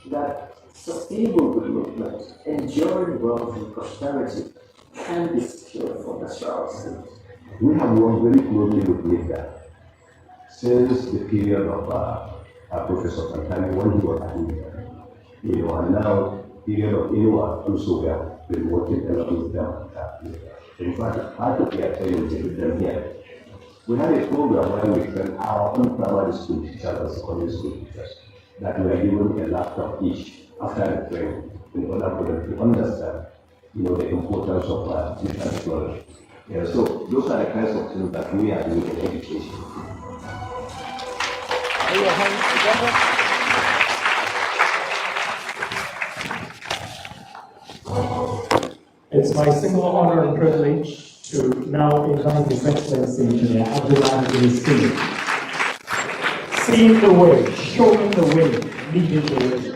that sustainable development, enduring wealth and prosperity can be secured for Nasarawa State. We have worked very closely with LAFIA since the period of Professor Pantami when he was at LAFIA. And now period of Inua, also we have been working a lot with them on that. In fact, part of their training with them here. We had a program where we trained our own primary school teachers and secondary school teachers that we were given a laptop each after the training in order for them to understand, the importance of digital technology. Yeah, so those are the kinds of things that we are doing in education. It's my single honor and privilege to now invite His Excellency Engineer Abdullah to the stage. Seeing the way, showing the way, leading the way.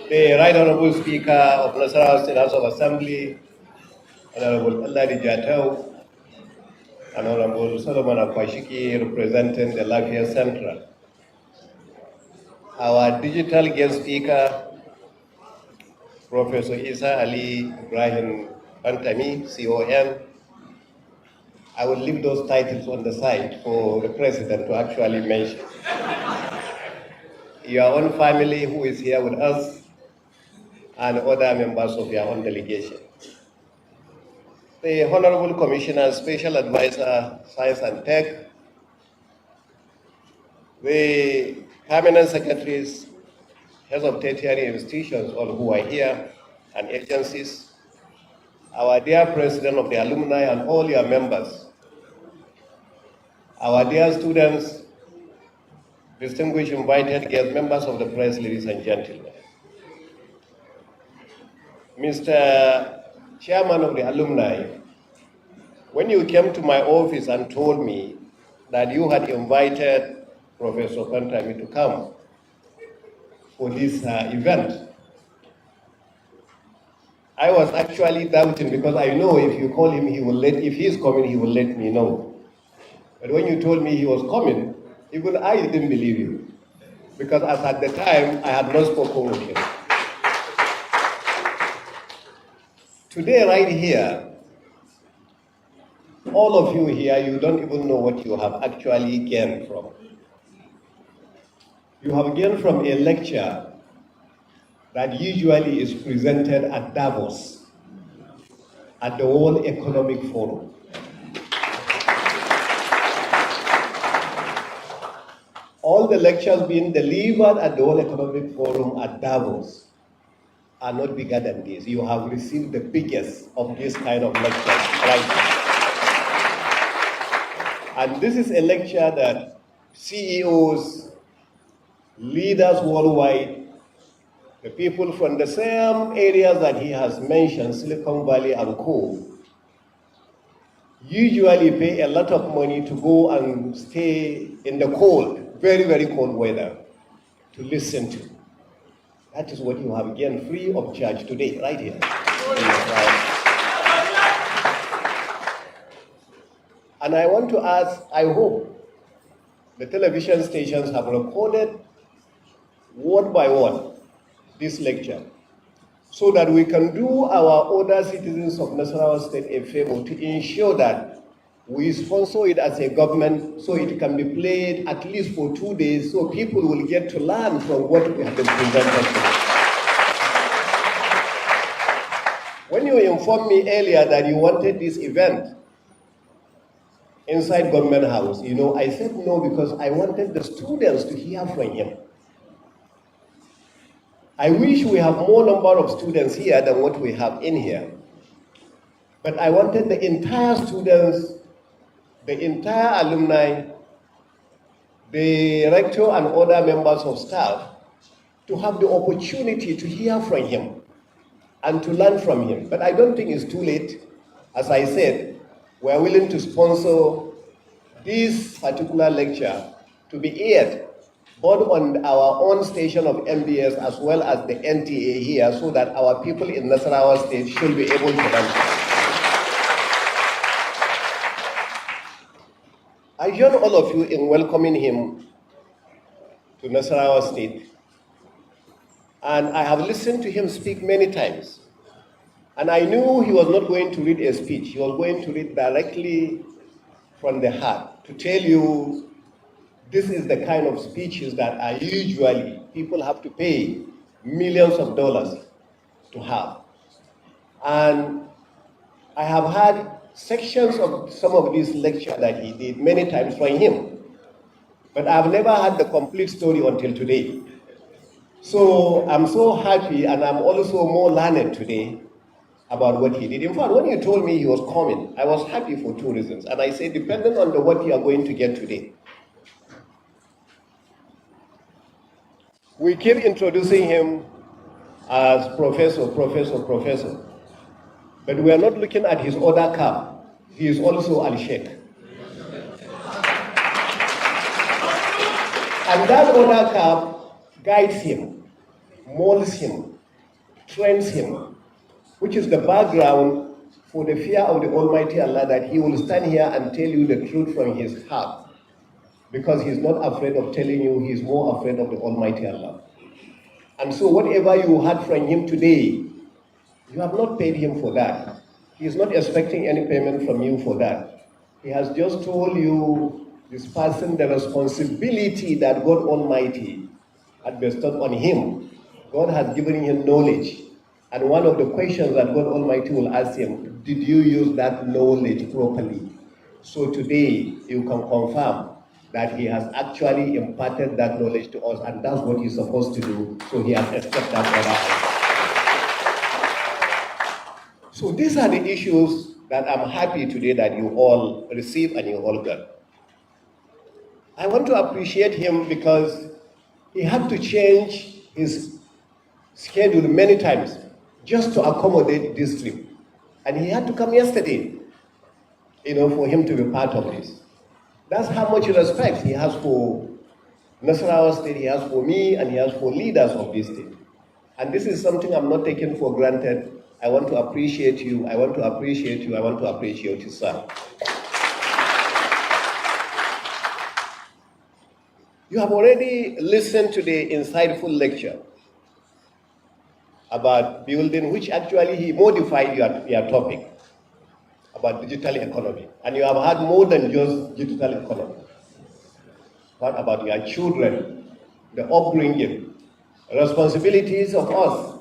The Right Honorable Speaker of Nasarawa State House of Assembly, Honorable Allah Jatau, and Honorable Solomon Akwashiki, representing the LAFIA Central. Our digital guest speaker, Professor Isa Ali Ibrahim Pantami, CON. I will leave those titles on the side for the President to actually mention. Your own family who is here with us, and other members of your own delegation. The Honorable Commissioner, Special Advisor, Science and Tech, the Permanent Secretaries, Heads of Tertiary Institutions, all who are here, and agencies, our dear President of the Alumni and all your members, our dear students, distinguished invited guests, members of the press, ladies and gentlemen. Mr. Chairman of the Alumni, when you came to my office and told me that you had invited Professor Pantami to come for this event, I was actually doubting because I know if you call him, if he's coming, he will let me know. But when you told me he was coming, even I didn't believe you, because as at the time, I had not spoken with him. Today, right here, all of you here, you don't even know what you have actually gained from. You have gained from a lecture that usually is presented at Davos, at the World Economic Forum. All the lectures being delivered at the World Economic Forum at Davos are not bigger than this. You have received the biggest of this kind of lectures right now. And this is a lecture that CEOs, leaders worldwide, the people from the same areas that he has mentioned, Silicon Valley and co, usually pay a lot of money to go and stay in the cold, very, very cold weather to listen to. That is what you have gained free of charge today, right here. And I want to ask, I hope the television stations have recorded word by word this lecture so that we can do our other citizens of Nasarawa State a favor to ensure that we sponsor it as a government so it can be played at least for 2 days so people will get to learn from what we have been presented today. When you informed me earlier that you wanted this event inside Government House, I said no because I wanted the students to hear from him. I wish we have more number of students here than what we have in here. But I wanted the entire students, the entire alumni, the rector and other members of staff to have the opportunity to hear from him and to learn from him. But I don't think it's too late. As I said, were willing to sponsor this particular lecture to be aired both on our own station of MBS as well as the NTA here, so that our people in Nasarawa State should be able to benefit. I join all of you in welcoming him to Nasarawa State, and I have listened to him speak many times, and I knew he was not going to read a speech. He was going to read directly from the heart to tell you this is the kind of speeches that are usually people have to pay millions of dollars to have. And I have had sections of some of these lectures that he did many times from him, but I've never had the complete story until today. So I'm so happy, and I'm also more learned today about what he did. In fact, when you told me he was coming, I was happy for two reasons. And I said, depending on what you are going to get today. We keep introducing him as professor. But we are not looking at his other cap. He is also Sheikh. And that other cap guides him, molds him, trains him, which is the background for the fear of the Almighty Allah, that he will stand here and tell you the truth from his heart. Because he's not afraid of telling you, he's more afraid of the Almighty Allah. And so whatever you heard from him today, you have not paid him for that. He is not expecting any payment from you for that. He has just told you, this person, the responsibility that God Almighty had bestowed on him. God has given him knowledge. And one of the questions that God Almighty will ask him, did you use that knowledge properly? So today, you can confirm that he has actually imparted that knowledge to us, and that's what he's supposed to do, so he has accepted that order. So these are the issues that I'm happy today that you all receive and you all got. I want to appreciate him because he had to change his schedule many times just to accommodate this trip. And he had to come yesterday, for him to be part of this. That's how much respect he has for Nasarawa State, he has for me, and he has for leaders of this state. And this is something I'm not taking for granted. I want to appreciate you, I want to appreciate you, I want to appreciate you, sir. You have already listened to the insightful lecture about building, which actually he modified your topic about digital economy. And you have had more than just digital economy. What about your children, the upbringing, responsibilities of us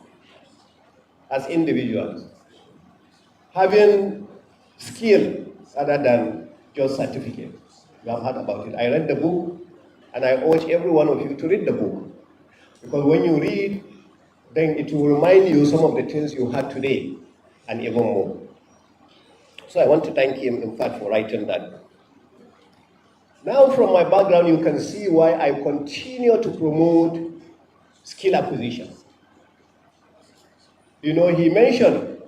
as individuals, having skill other than just certificate. You have heard about it. I read the book, and I urge every one of you to read the book. Because when you read, then it will remind you some of the things you had today, and even more. So I want to thank him, in fact, for writing that. Now, from my background, you can see why I continue to promote skill acquisition. He mentioned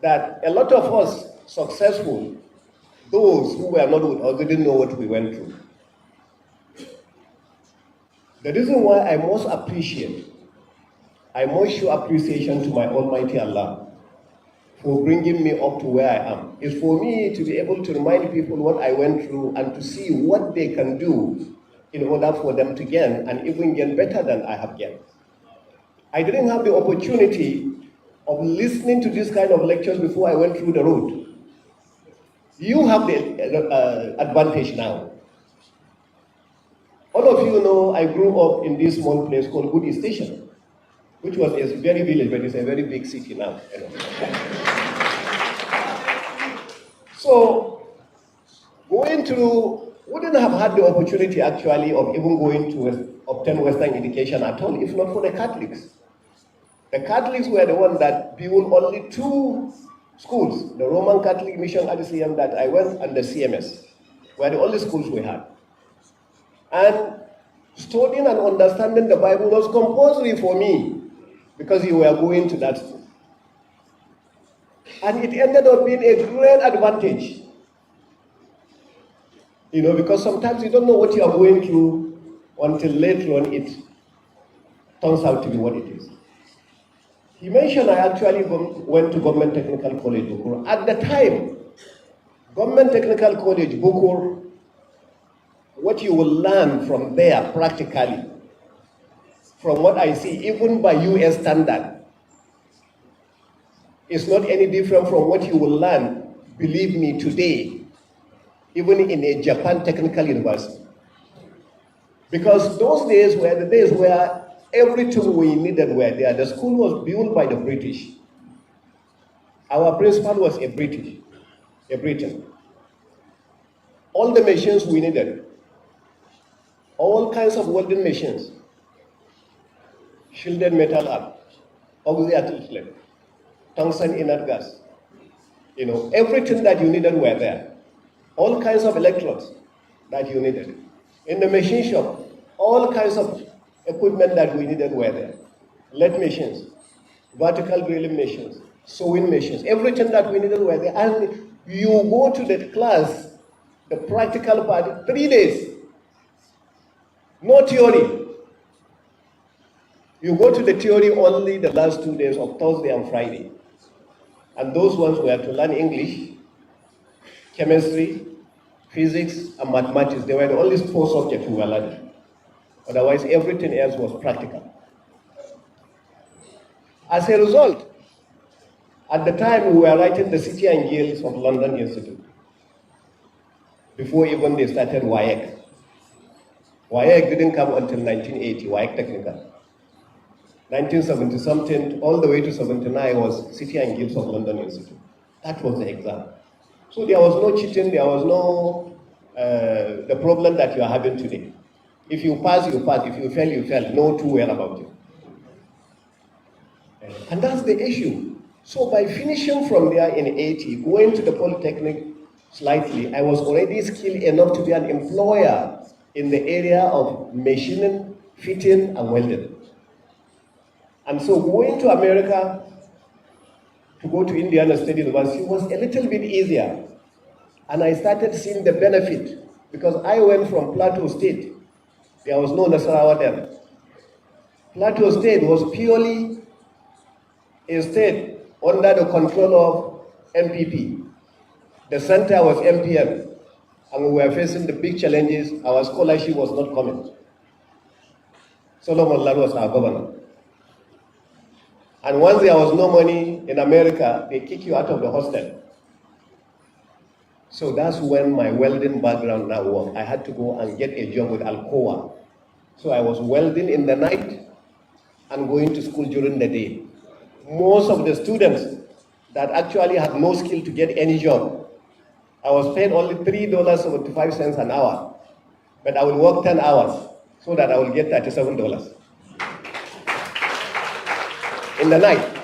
that a lot of us successful, those who were not with us didn't know what we went through. The reason why I must show appreciation to my Almighty Allah for bringing me up to where I am, is for me to be able to remind people what I went through and to see what they can do in order for them to gain and even gain better than I have gained. I didn't have the opportunity of listening to this kind of lectures before I went through the road. You have the advantage now. All of you know I grew up in this small place called Goody Station, which was a very village, but it's a very big city now. So, going through, wouldn't have had the opportunity actually of even going to obtain Western education at all, if not for the Catholics. The Catholics were the ones that built only two schools, the Roman Catholic Mission RCM that I went and the CMS, were the only schools we had. And studying and understanding the Bible was compulsory for me because you were going to that school. And it ended up being a great advantage You know, because sometimes you don't know what you are going through until later on it turns out to be what it is. He mentioned I actually went to Government Technical College, Bukur. At the time, Government Technical College, Bukur, what you will learn from there practically, from what I see, even by US standard, is not any different from what you will learn, believe me, today, even in a Japan Technical University. Because those days were the days where everything we needed were there. The school was built by the British. Our principal was a Briton. All the machines we needed, all kinds of welding machines, shielded metal arc, auxiliary, tungsten inert gas, you know, everything that you needed were there. All kinds of electrodes that you needed. In the machine shop, all kinds of equipment that we needed were there. Lathe machines, vertical drilling machines, sewing machines, everything that we needed were there. And you go to the class, the practical part, 3 days, no theory. You go to the theory only the last 2 days of Thursday and Friday. And those ones were to learn English, chemistry, physics, and mathematics. They were the only 4 subjects we were learning. Otherwise, everything else was practical. As a result, at the time we were writing the City and Guilds of London Institute, before even they started WAEC. WAEC didn't come until 1980, WAEC Technical. 1970 something, all the way to 79 was City and Guilds of London Institute. That was the exam. So there was no cheating, there was no the problem that you are having today. If you pass, you pass. If you fail, you fail. No two ways about it. And that's the issue. So by finishing from there in 80, going to the Polytechnic slightly, I was already skilled enough to be an employer in the area of machining, fitting, and welding. And so going to America, to go to Indiana State University was a little bit easier. And I started seeing the benefit because I went from Plateau State. There was no Nasarawa there. Plateau State was purely a state under the control of MPP. The center was MPM, and we were facing the big challenges. Our scholarship was not coming. Solomon Lad was our governor. And once there was no money in America, they kick you out of the hostel. So that's when my welding background now worked. I had to go and get a job with Alcoa. So I was welding in the night and going to school during the day. Most of the students that actually had no skill to get any job, I was paid only $3.75 an hour, but I will work 10 hours so that I will get $37 in the night.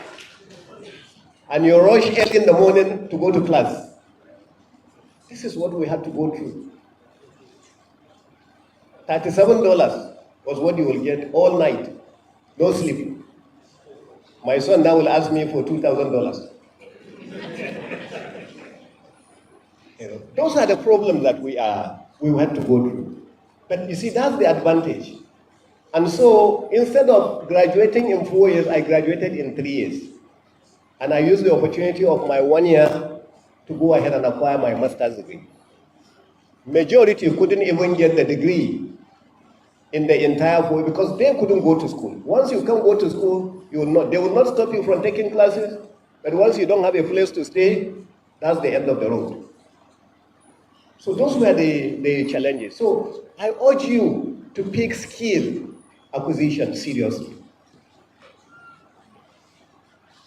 And you rush early in the morning to go to class. This is what we had to go through. $37 was what you will get all night, no sleep. My son now will ask me for $2,000. Those are the problems that we had to go through. But you see, that's the advantage. And so instead of graduating in 4 years, I graduated in 3 years. And I used the opportunity of my 1 year to go ahead and acquire my master's degree. Majority couldn't even get the degree in the entire 4 years because they couldn't go to school. Once you can't go to school, they will not stop you from taking classes, but once you don't have a place to stay, that's the end of the road. So those were the challenges. So I urge you to pick skill acquisition seriously.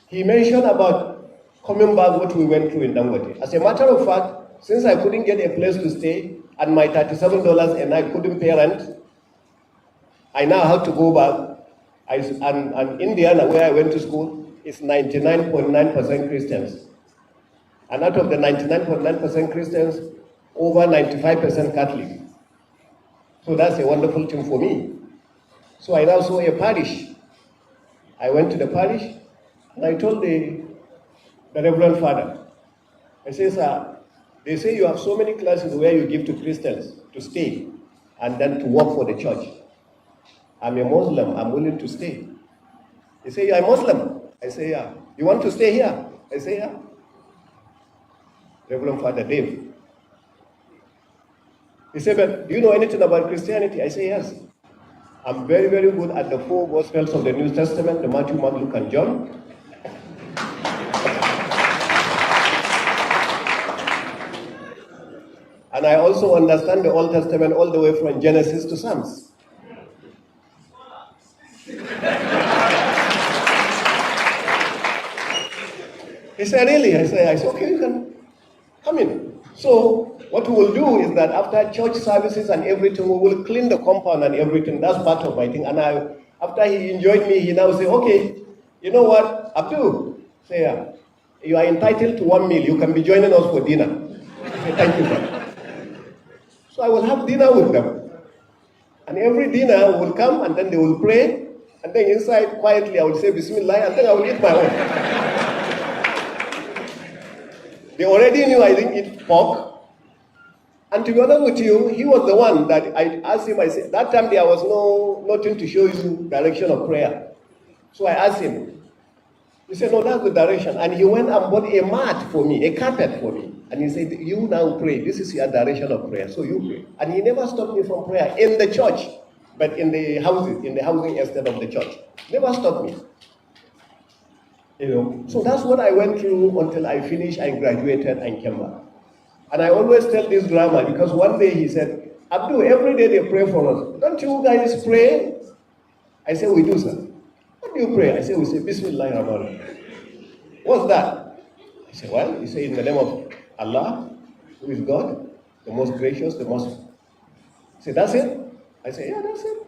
He mentioned about coming back what we went through in Dangote. As a matter of fact, since I couldn't get a place to stay and my $37 a night couldn't pay rent, I now have to go back. And Indiana, where I went to school, is 99.9% Christians. And out of the 99.9% Christians, over 95% Catholic. So that's a wonderful thing for me. So I now saw a parish. I went to the parish and I told the Reverend Father, I said, sir, They say you have so many classes where you give to Christians to stay and then to work for the church. I'm a Muslim, I'm willing to stay. They say, you're a Muslim? I say, yeah. You want to stay here? I say, yeah. Reverend Father Dave. He said, but do you know anything about Christianity? I say, yes. I'm very, very good at the 4 Gospels of the New Testament, the Matthew, Mark, Luke, and John. And I also understand the Old Testament all the way from Genesis to Psalms. He said, really? I said, okay, you can come in. So what we will do is that after church services and everything, we will clean the compound and everything. That's part of my thing. And after he enjoyed me, he now say, okay, you know what, Abdul, say, yeah, you are entitled to 1 meal. You can be joining us for dinner. I say, thank you, sir. So I will have dinner with them. And every dinner will come and then they will pray. And then inside, quietly, I will say, Bismillah, and then I will eat my own. They already knew I didn't eat pork. And to be honest with you, he was the one that I asked him, I said, that time there was nothing to show you direction of prayer. So I asked him. He said, no, that's the direction. And he went and bought a mat for me, a carpet for me. And he said, you now pray. This is your direction of prayer. So you pray. And he never stopped me from prayer in the church, but in the housing estate of the church. Never stopped me. You know, so that's what I went through until I finished and graduated and came back. And I always tell this drama because one day he said, Abdul, every day they pray for us. Don't you guys pray? I said, we do, sir. What do you pray? I said, we say, Bismillah Rahman. What's that? I said, well, you say in the name of Allah, who is God, the most gracious, the most... He said, that's it? I said, yeah, that's it.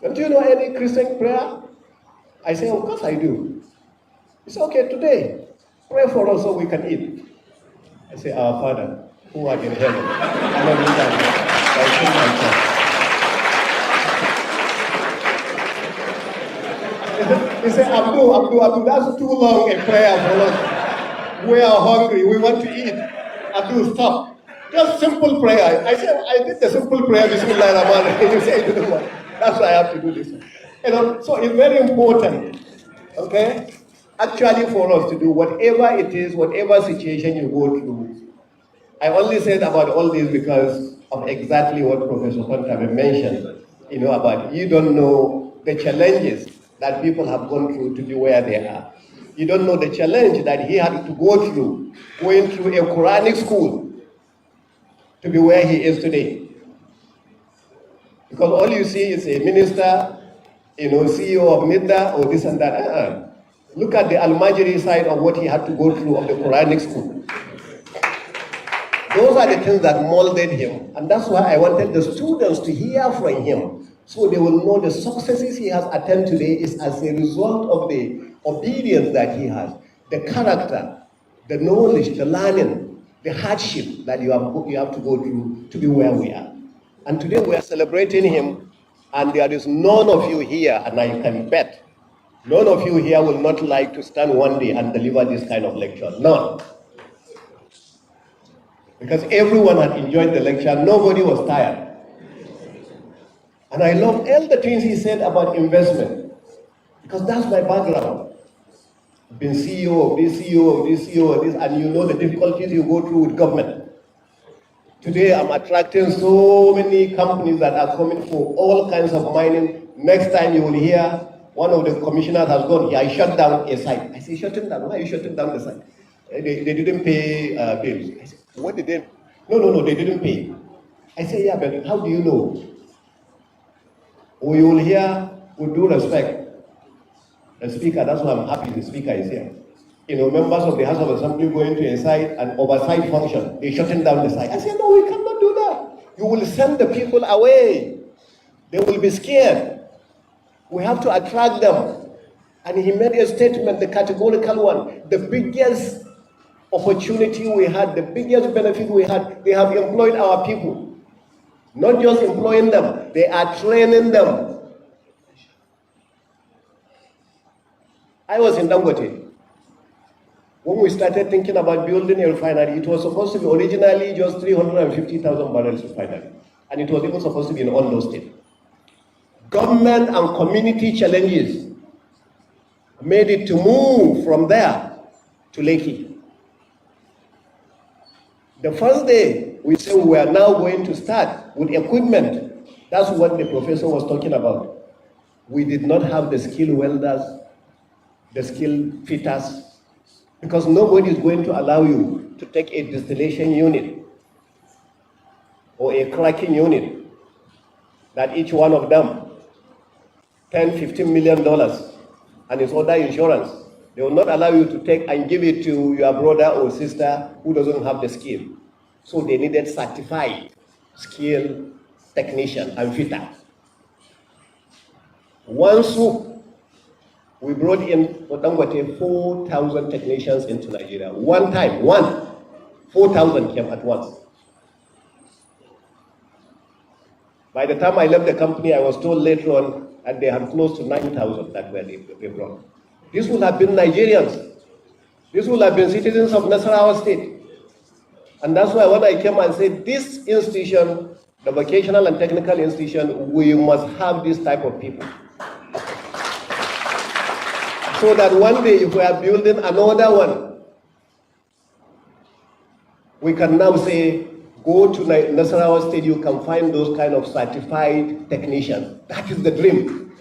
Don't you know any Christian prayer? I say, of course I do. He said, okay, today, pray for us so we can eat. I say, our Father, who art in heaven, hallowed be thy name. Thy kingdom come. He said, Abdul, that's too long a prayer for us. We are hungry, we want to eat. Abdul, stop. Just simple prayer. I said, I did the simple prayer, Bismillah Rahman. You say, you know what? That's why I have to do this. You know, so it's very important, okay, actually for us to do whatever it is, whatever situation you go through. I only said about all this because of exactly what Professor Pantami mentioned, you know, about you don't know the challenges that people have gone through to be where they are. You don't know the challenge that he had to go through, going through a Quranic school to be where he is today. Because all you see is a minister, you know, CEO of NIDA or this and that. Look at the Al-Majri side of what he had to go through of the Quranic school. Those are the things that molded him. And that's why I wanted the students to hear from him so they will know the successes he has attained today is as a result of the obedience that he has, the character, the knowledge, the learning, the hardship that you have to go through to be where we are. And today we are celebrating him, and there is none of you here, and I can bet, none of you here will not like to stand one day and deliver this kind of lecture. None. Because everyone had enjoyed the lecture, nobody was tired. And I love all the things he said about investment, because that's my background. I've been CEO of this, CEO of this, CEO of this, and you know the difficulties you go through with government. Today I'm attracting so many companies that are coming for all kinds of mining. Next time you will hear one of the commissioners has gone, I shut down a site. I say, shutting down? Why are you shutting down the site? They didn't pay bills. I said, what did they? No, they didn't pay. I say, yeah, but how do you know? Or you will hear, with due respect, the speaker, that's why I'm happy the speaker is here. You know, members of the House of Assembly going to a site, an oversight function, they're shutting down the site. I say, no, we cannot do that. You will send the people away. They will be scared. We have to attract them. And he made a statement, the categorical one, the biggest opportunity we had, the biggest benefit we had, they have employed our people. Not just employing them, they are training them. I was in Dangote. when we started thinking about building a refinery, it was supposed to be originally just 350,000 barrels refinery. And it was even supposed to be in Ondo State. Government and community challenges made it to move from there to Lekki. The first day, we said we are now going to start with equipment. That's what the professor was talking about. We did not have the skilled welders, the skilled fitters, because nobody is going to allow you to take a distillation unit or a cracking unit that each one of them $10–15 million and its other insurance. They will not allow you to take and give it to your brother or sister who doesn't have the skill. So they needed certified, skilled technician and fitter. One soup, we brought in 4,000 technicians into Nigeria. 4,000 came at once. By the time I left the company, I was told later on that they had close to 9,000 that were they brought. This would have been Nigerians. This would have been citizens of Nasarawa State. And that's why when I came and said, this institution, the vocational and technical institution, we must have this type of people. So that one day, if we are building another one, we can now say, go to Nasarawa State, you can find those kind of certified technicians. That is the dream.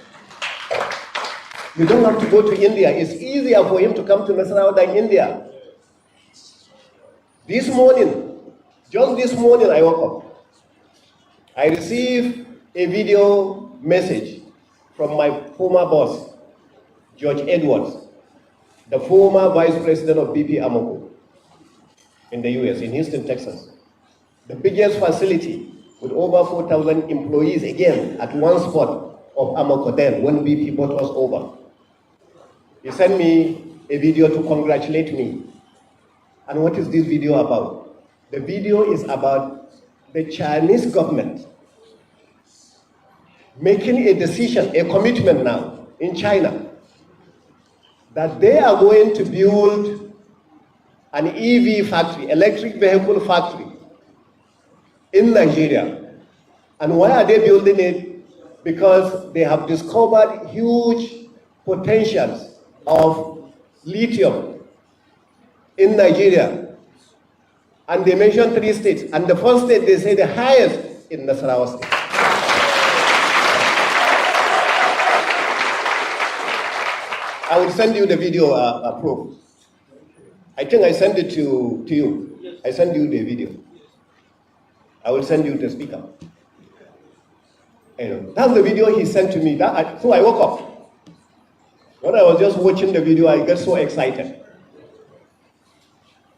You don't have to go to India. It's easier for him to come to Nasarawa than India. This morning, just this morning I woke up. I received a video message from my former boss, George Edwards, the former vice president of BP Amoco in the US, in Houston, Texas. The biggest facility with over 4,000 employees, again, at one spot of Amoco then, when BP bought us over. He sent me a video to congratulate me. And what is this video about? The video is about the Chinese government making a decision, a commitment now in China, that they are going to build an EV factory, electric vehicle factory, in Nigeria. And why are they building it? Because they have discovered huge potentials of lithium in Nigeria. And they mentioned 3 states. And the first state, they say the highest in Nasarawa State. I will send you the video, Prof. I think I sent it to you. I sent you the video. I will send you the speaker. That's the video he sent to me. So I woke up. When I was just watching the video, I got so excited.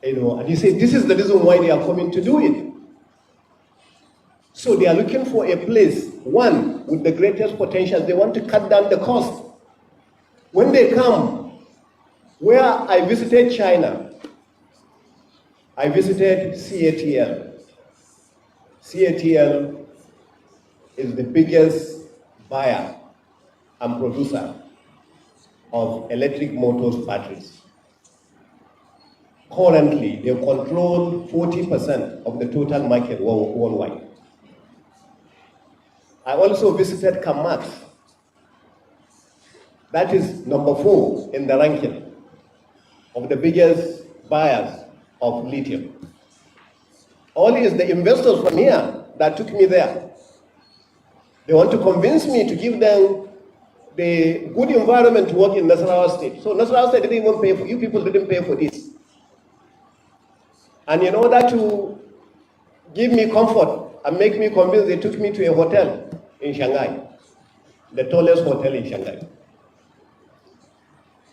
And he said, this is the reason why they are coming to do it. So they are looking for a place, one, with the greatest potential. They want to cut down the cost. When they come, where I visited China, I visited CATL. CATL is the biggest buyer and producer of electric motors batteries. Currently, they control 40% of the total market worldwide. I also visited Kamat. That is number 4 in the ranking of the biggest buyers of lithium. Only is the investors from here that took me there. They want to convince me to give them the good environment to work in Nasarawa State. So Nasarawa State didn't even pay for, you people didn't pay for this. And in order to give me comfort and make me convinced, they took me to a hotel in Shanghai, the tallest hotel in Shanghai.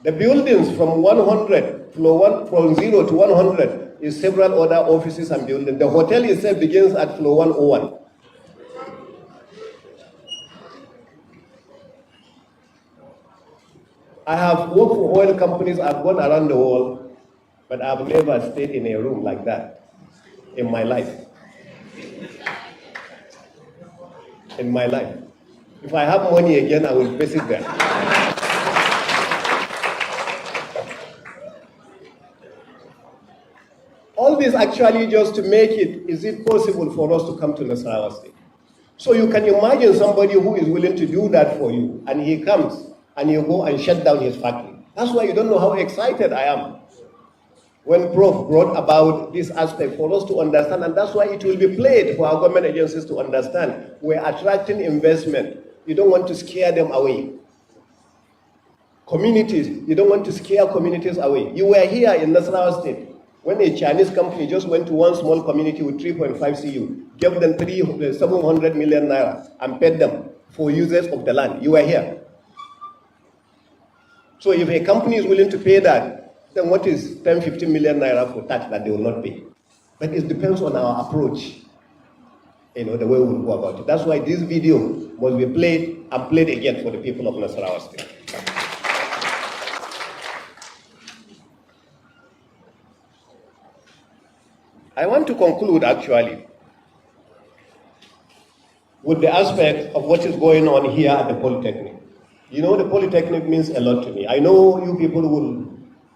The buildings from 100, floor 1, from 0 to 100 is several other offices and buildings. The hotel itself begins at floor 101. I have worked for oil companies, I've gone around the world, but I've never stayed in a room like that in my life. In my life. If I have money again, I will visit there. is actually just to make it, is it possible for us to come to Nasarawa State? So you can imagine somebody who is willing to do that for you, and he comes, and you go and shut down his factory. That's why you don't know how excited I am when Prof brought about this aspect for us to understand, and that's why it will be played for our government agencies to understand. We're attracting investment. You don't want to scare them away. Communities, you don't want to scare communities away. You were here in Nasarawa State when a Chinese company just went to one small community with 3.5 CU, gave them 700 million naira and paid them for users of the land. You were here. So if a company is willing to pay that, then what is 10, 15 million naira for tax that they will not pay? But it depends on our approach, the way we go about it. That's why this video must be played and played again for the people of Nasarawa State. I want to conclude actually with the aspect of what is going on here at the Polytechnic. The Polytechnic means a lot to me. I know you people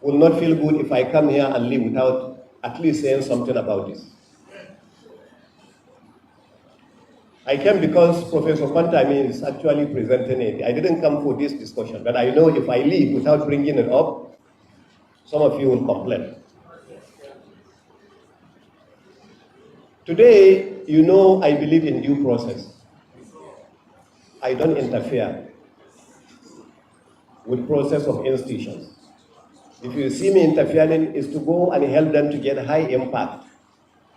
will not feel good if I come here and leave without at least saying something about this. I came because Professor Pantami is actually presenting it. I didn't come for this discussion, but I know if I leave without bringing it up, some of you will complain. Today, I believe in due process. I don't interfere with process of institutions. If you see me interfering, is to go and help them to get high impact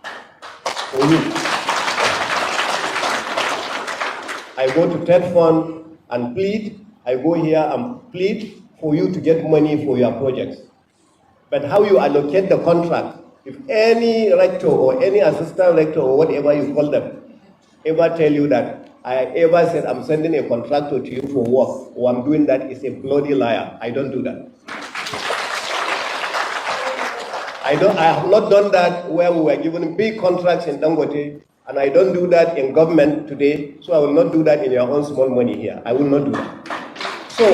for you. I go to TED Fund and plead. I go here and plead for you to get money for your projects. But how you allocate the contract, if any rector or any assistant rector or whatever you call them ever tell you that I ever said I'm sending a contractor to you for work or I'm doing that, is a bloody liar. I don't do that. I have not done that where we were given big contracts in Dangote, and I don't do that in government today, so I will not do that in your own small money here. I will not do that. So,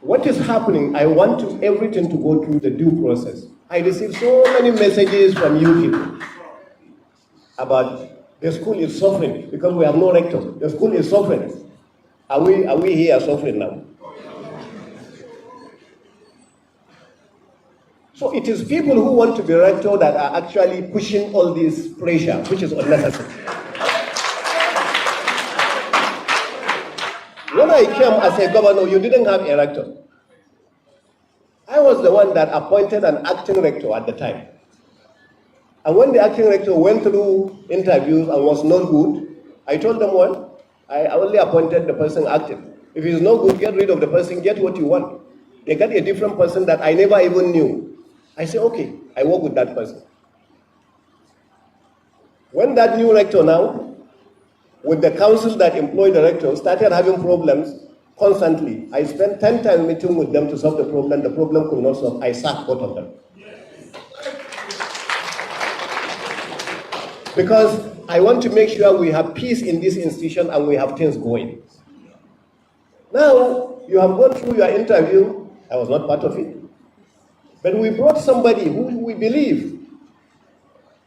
what is happening, I want everything to go through the due process. I receive so many messages from you people about the school is suffering because we have no rector. The school is suffering. Are we here suffering now? So it is people who want to be rector that are actually pushing all this pressure, which is unnecessary. When I came as a governor, you didn't have a rector. I was the one that appointed an acting rector at the time. And when the acting rector went through interviews and was not good, I told them, well, I only appointed the person acting. If he's not good, get rid of the person, get what you want. They got a different person that I never even knew. I said, okay, I work with that person. When that new rector now, with the council that employed the rector, started having problems constantly, I spent 10 times meeting with them to solve the problem could not solve, I sacked both of them. Because I want to make sure we have peace in this institution and we have things going. Now, you have gone through your interview, I was not part of it. But we brought somebody who we believe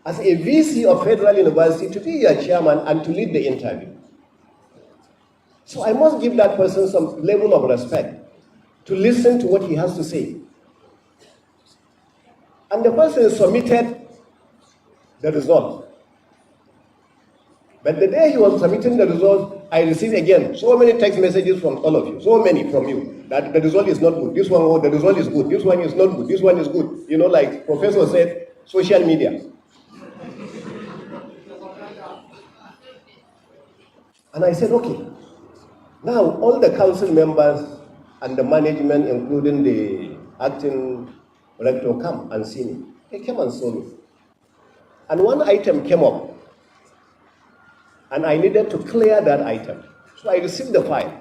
as a VC of Federal University to be your chairman and to lead the interview. So I must give that person some level of respect to listen to what he has to say. And the person submitted the result. But the day he was submitting the result, I received again so many text messages from all of you, so many from you, that the result is not good. This one, oh, the result is good. This one is not good. This one is good. Like Professor said, social media. And I said, okay. Now, all the council members and the management, including the acting rector, come and see me. They came and saw me. And one item came up. And I needed to clear that item. So I received the file.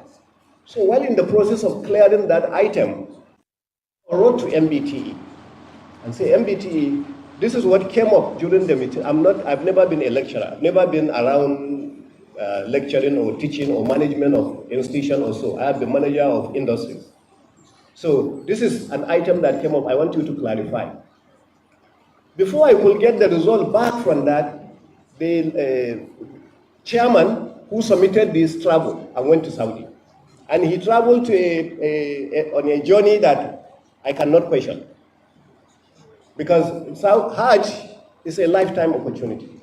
So while in the process of clearing that item, I wrote to MBTE and say, MBTE, this is what came up during the meeting. I've never been a lecturer. I've never been around lecturing or teaching or management of institution or so. I have been manager of industries. So this is an item that came up. I want you to clarify. Before I could get the result back from that, the chairman who submitted this traveled and went to Saudi. And he traveled to on a journey that I cannot question. Because Hajj is a lifetime opportunity.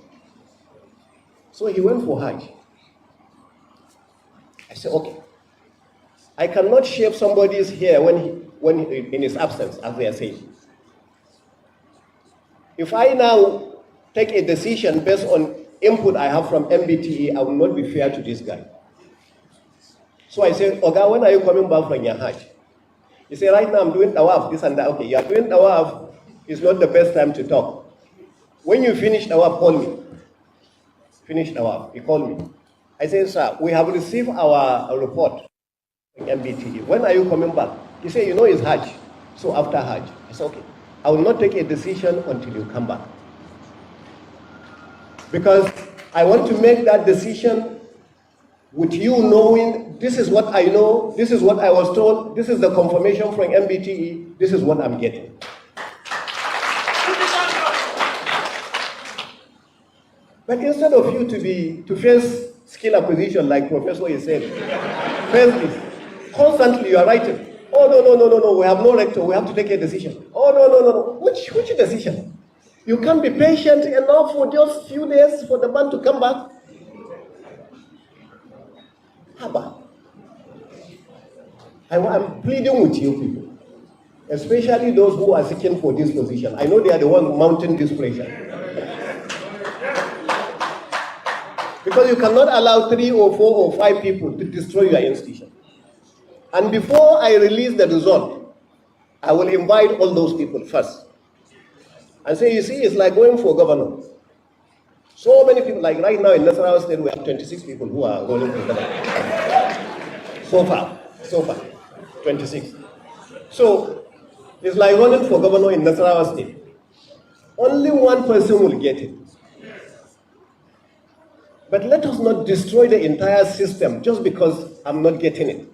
So he went for Hajj. I said, okay. I cannot shave somebody's hair when in his absence, as they are saying. If I now take a decision based on input I have from MBTE, I will not be fair to this guy. So I said, Oga, when are you coming back from your Hajj? He said, right now I'm doing tawaf, this and that. Okay, you are doing tawaf, it's not the best time to talk. When you finish tawaf, call me. Finish tawaf, he called me. I said, sir, we have received our report from MBTE. When are you coming back? He said, you know it's Hajj. So after Hajj. I said, okay, I will not take a decision until you come back. Because I want to make that decision with you knowing this is what I know, this is what I was told, this is the confirmation from MBTE, this is what I'm getting. But instead of you to face skill acquisition like Professor is saying, face this. Constantly you are writing, oh no, we have no rector, we have to take a decision. Oh no. Which decision? You can't be patient enough for just a few days for the man to come back. Haba. I'm pleading with you people, especially those who are seeking for this position. I know they are the ones mounting this pressure. Because you cannot allow 3 or 4 or 5 people to destroy your institution. And before I release the result, I will invite all those people first. And say, you see, it's like going for governor. So many people, like right now in Nasarawa State, we have 26 people who are going for governor. So far, 26. So, it's like running for governor in Nasarawa State. Only one person will get it. But let us not destroy the entire system just because I'm not getting it.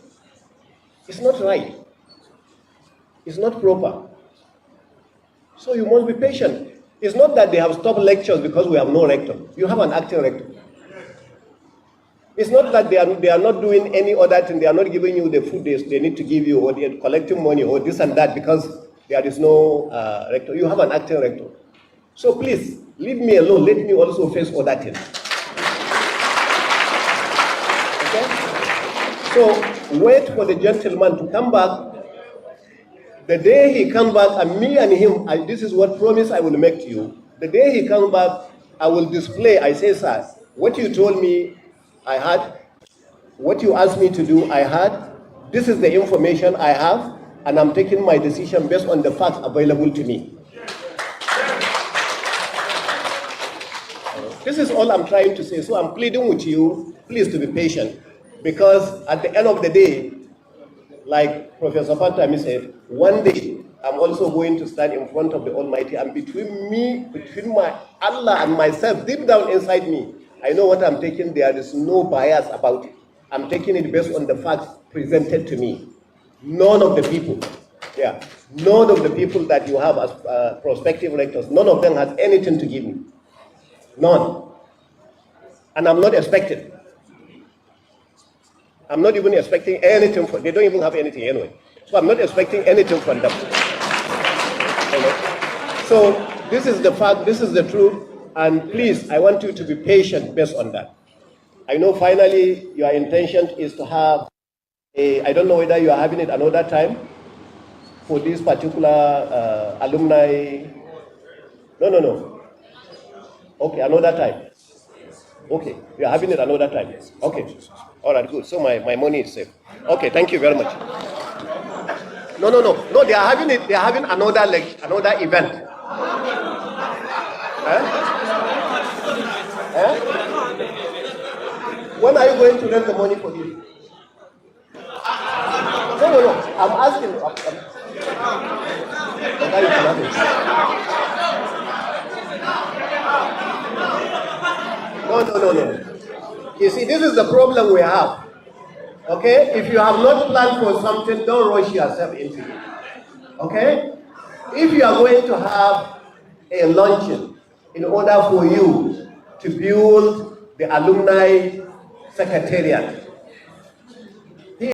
It's not right. It's not proper. So you must be patient. It's not that they have stopped lectures because we have no rector. You have an acting rector. It's not that they are not doing any other thing. They are not giving you the food they need to give you, or they are collecting money, or this and that because there is no rector. You have an acting rector. So please, leave me alone. Let me also face other things. So wait for the gentleman to come back. The day he comes back, and me and him, this is what promise I will make to you. The day he comes back, I will display. I say, sir, what you told me, I had. What you asked me to do, I had. This is the information I have, and I'm taking my decision based on the facts available to me. This is all I'm trying to say. So I'm pleading with you, please to be patient. Because at the end of the day, like Professor Pantami said, one day I'm also going to stand in front of the Almighty, and between my Allah and myself, deep down inside me, I know what I'm taking. There is no bias about it. I'm taking it based on the facts presented to me. None of the people, none of the people that you have as prospective rectors, none of them has anything to give me. None. And I'm not expecting. I'm not even expecting anything from them. They don't even have anything anyway. So I'm not expecting anything from them. So this is the fact, this is the truth, and please, I want you to be patient based on that. I know finally your intention is to have I don't know whether you are having it another time for this particular alumni. No. Okay, another time. Okay, you are having it another time. Okay. All right, good. So my money is safe. Okay, thank you very much. No, they are having it. They are having another event. When are you going to raise the money for this? No. I'm asking. No. You see, this is the problem we have. Okay? If you have not planned for something, don't rush yourself into it. Okay? If you are going to have a luncheon in order for you to build the alumni secretariat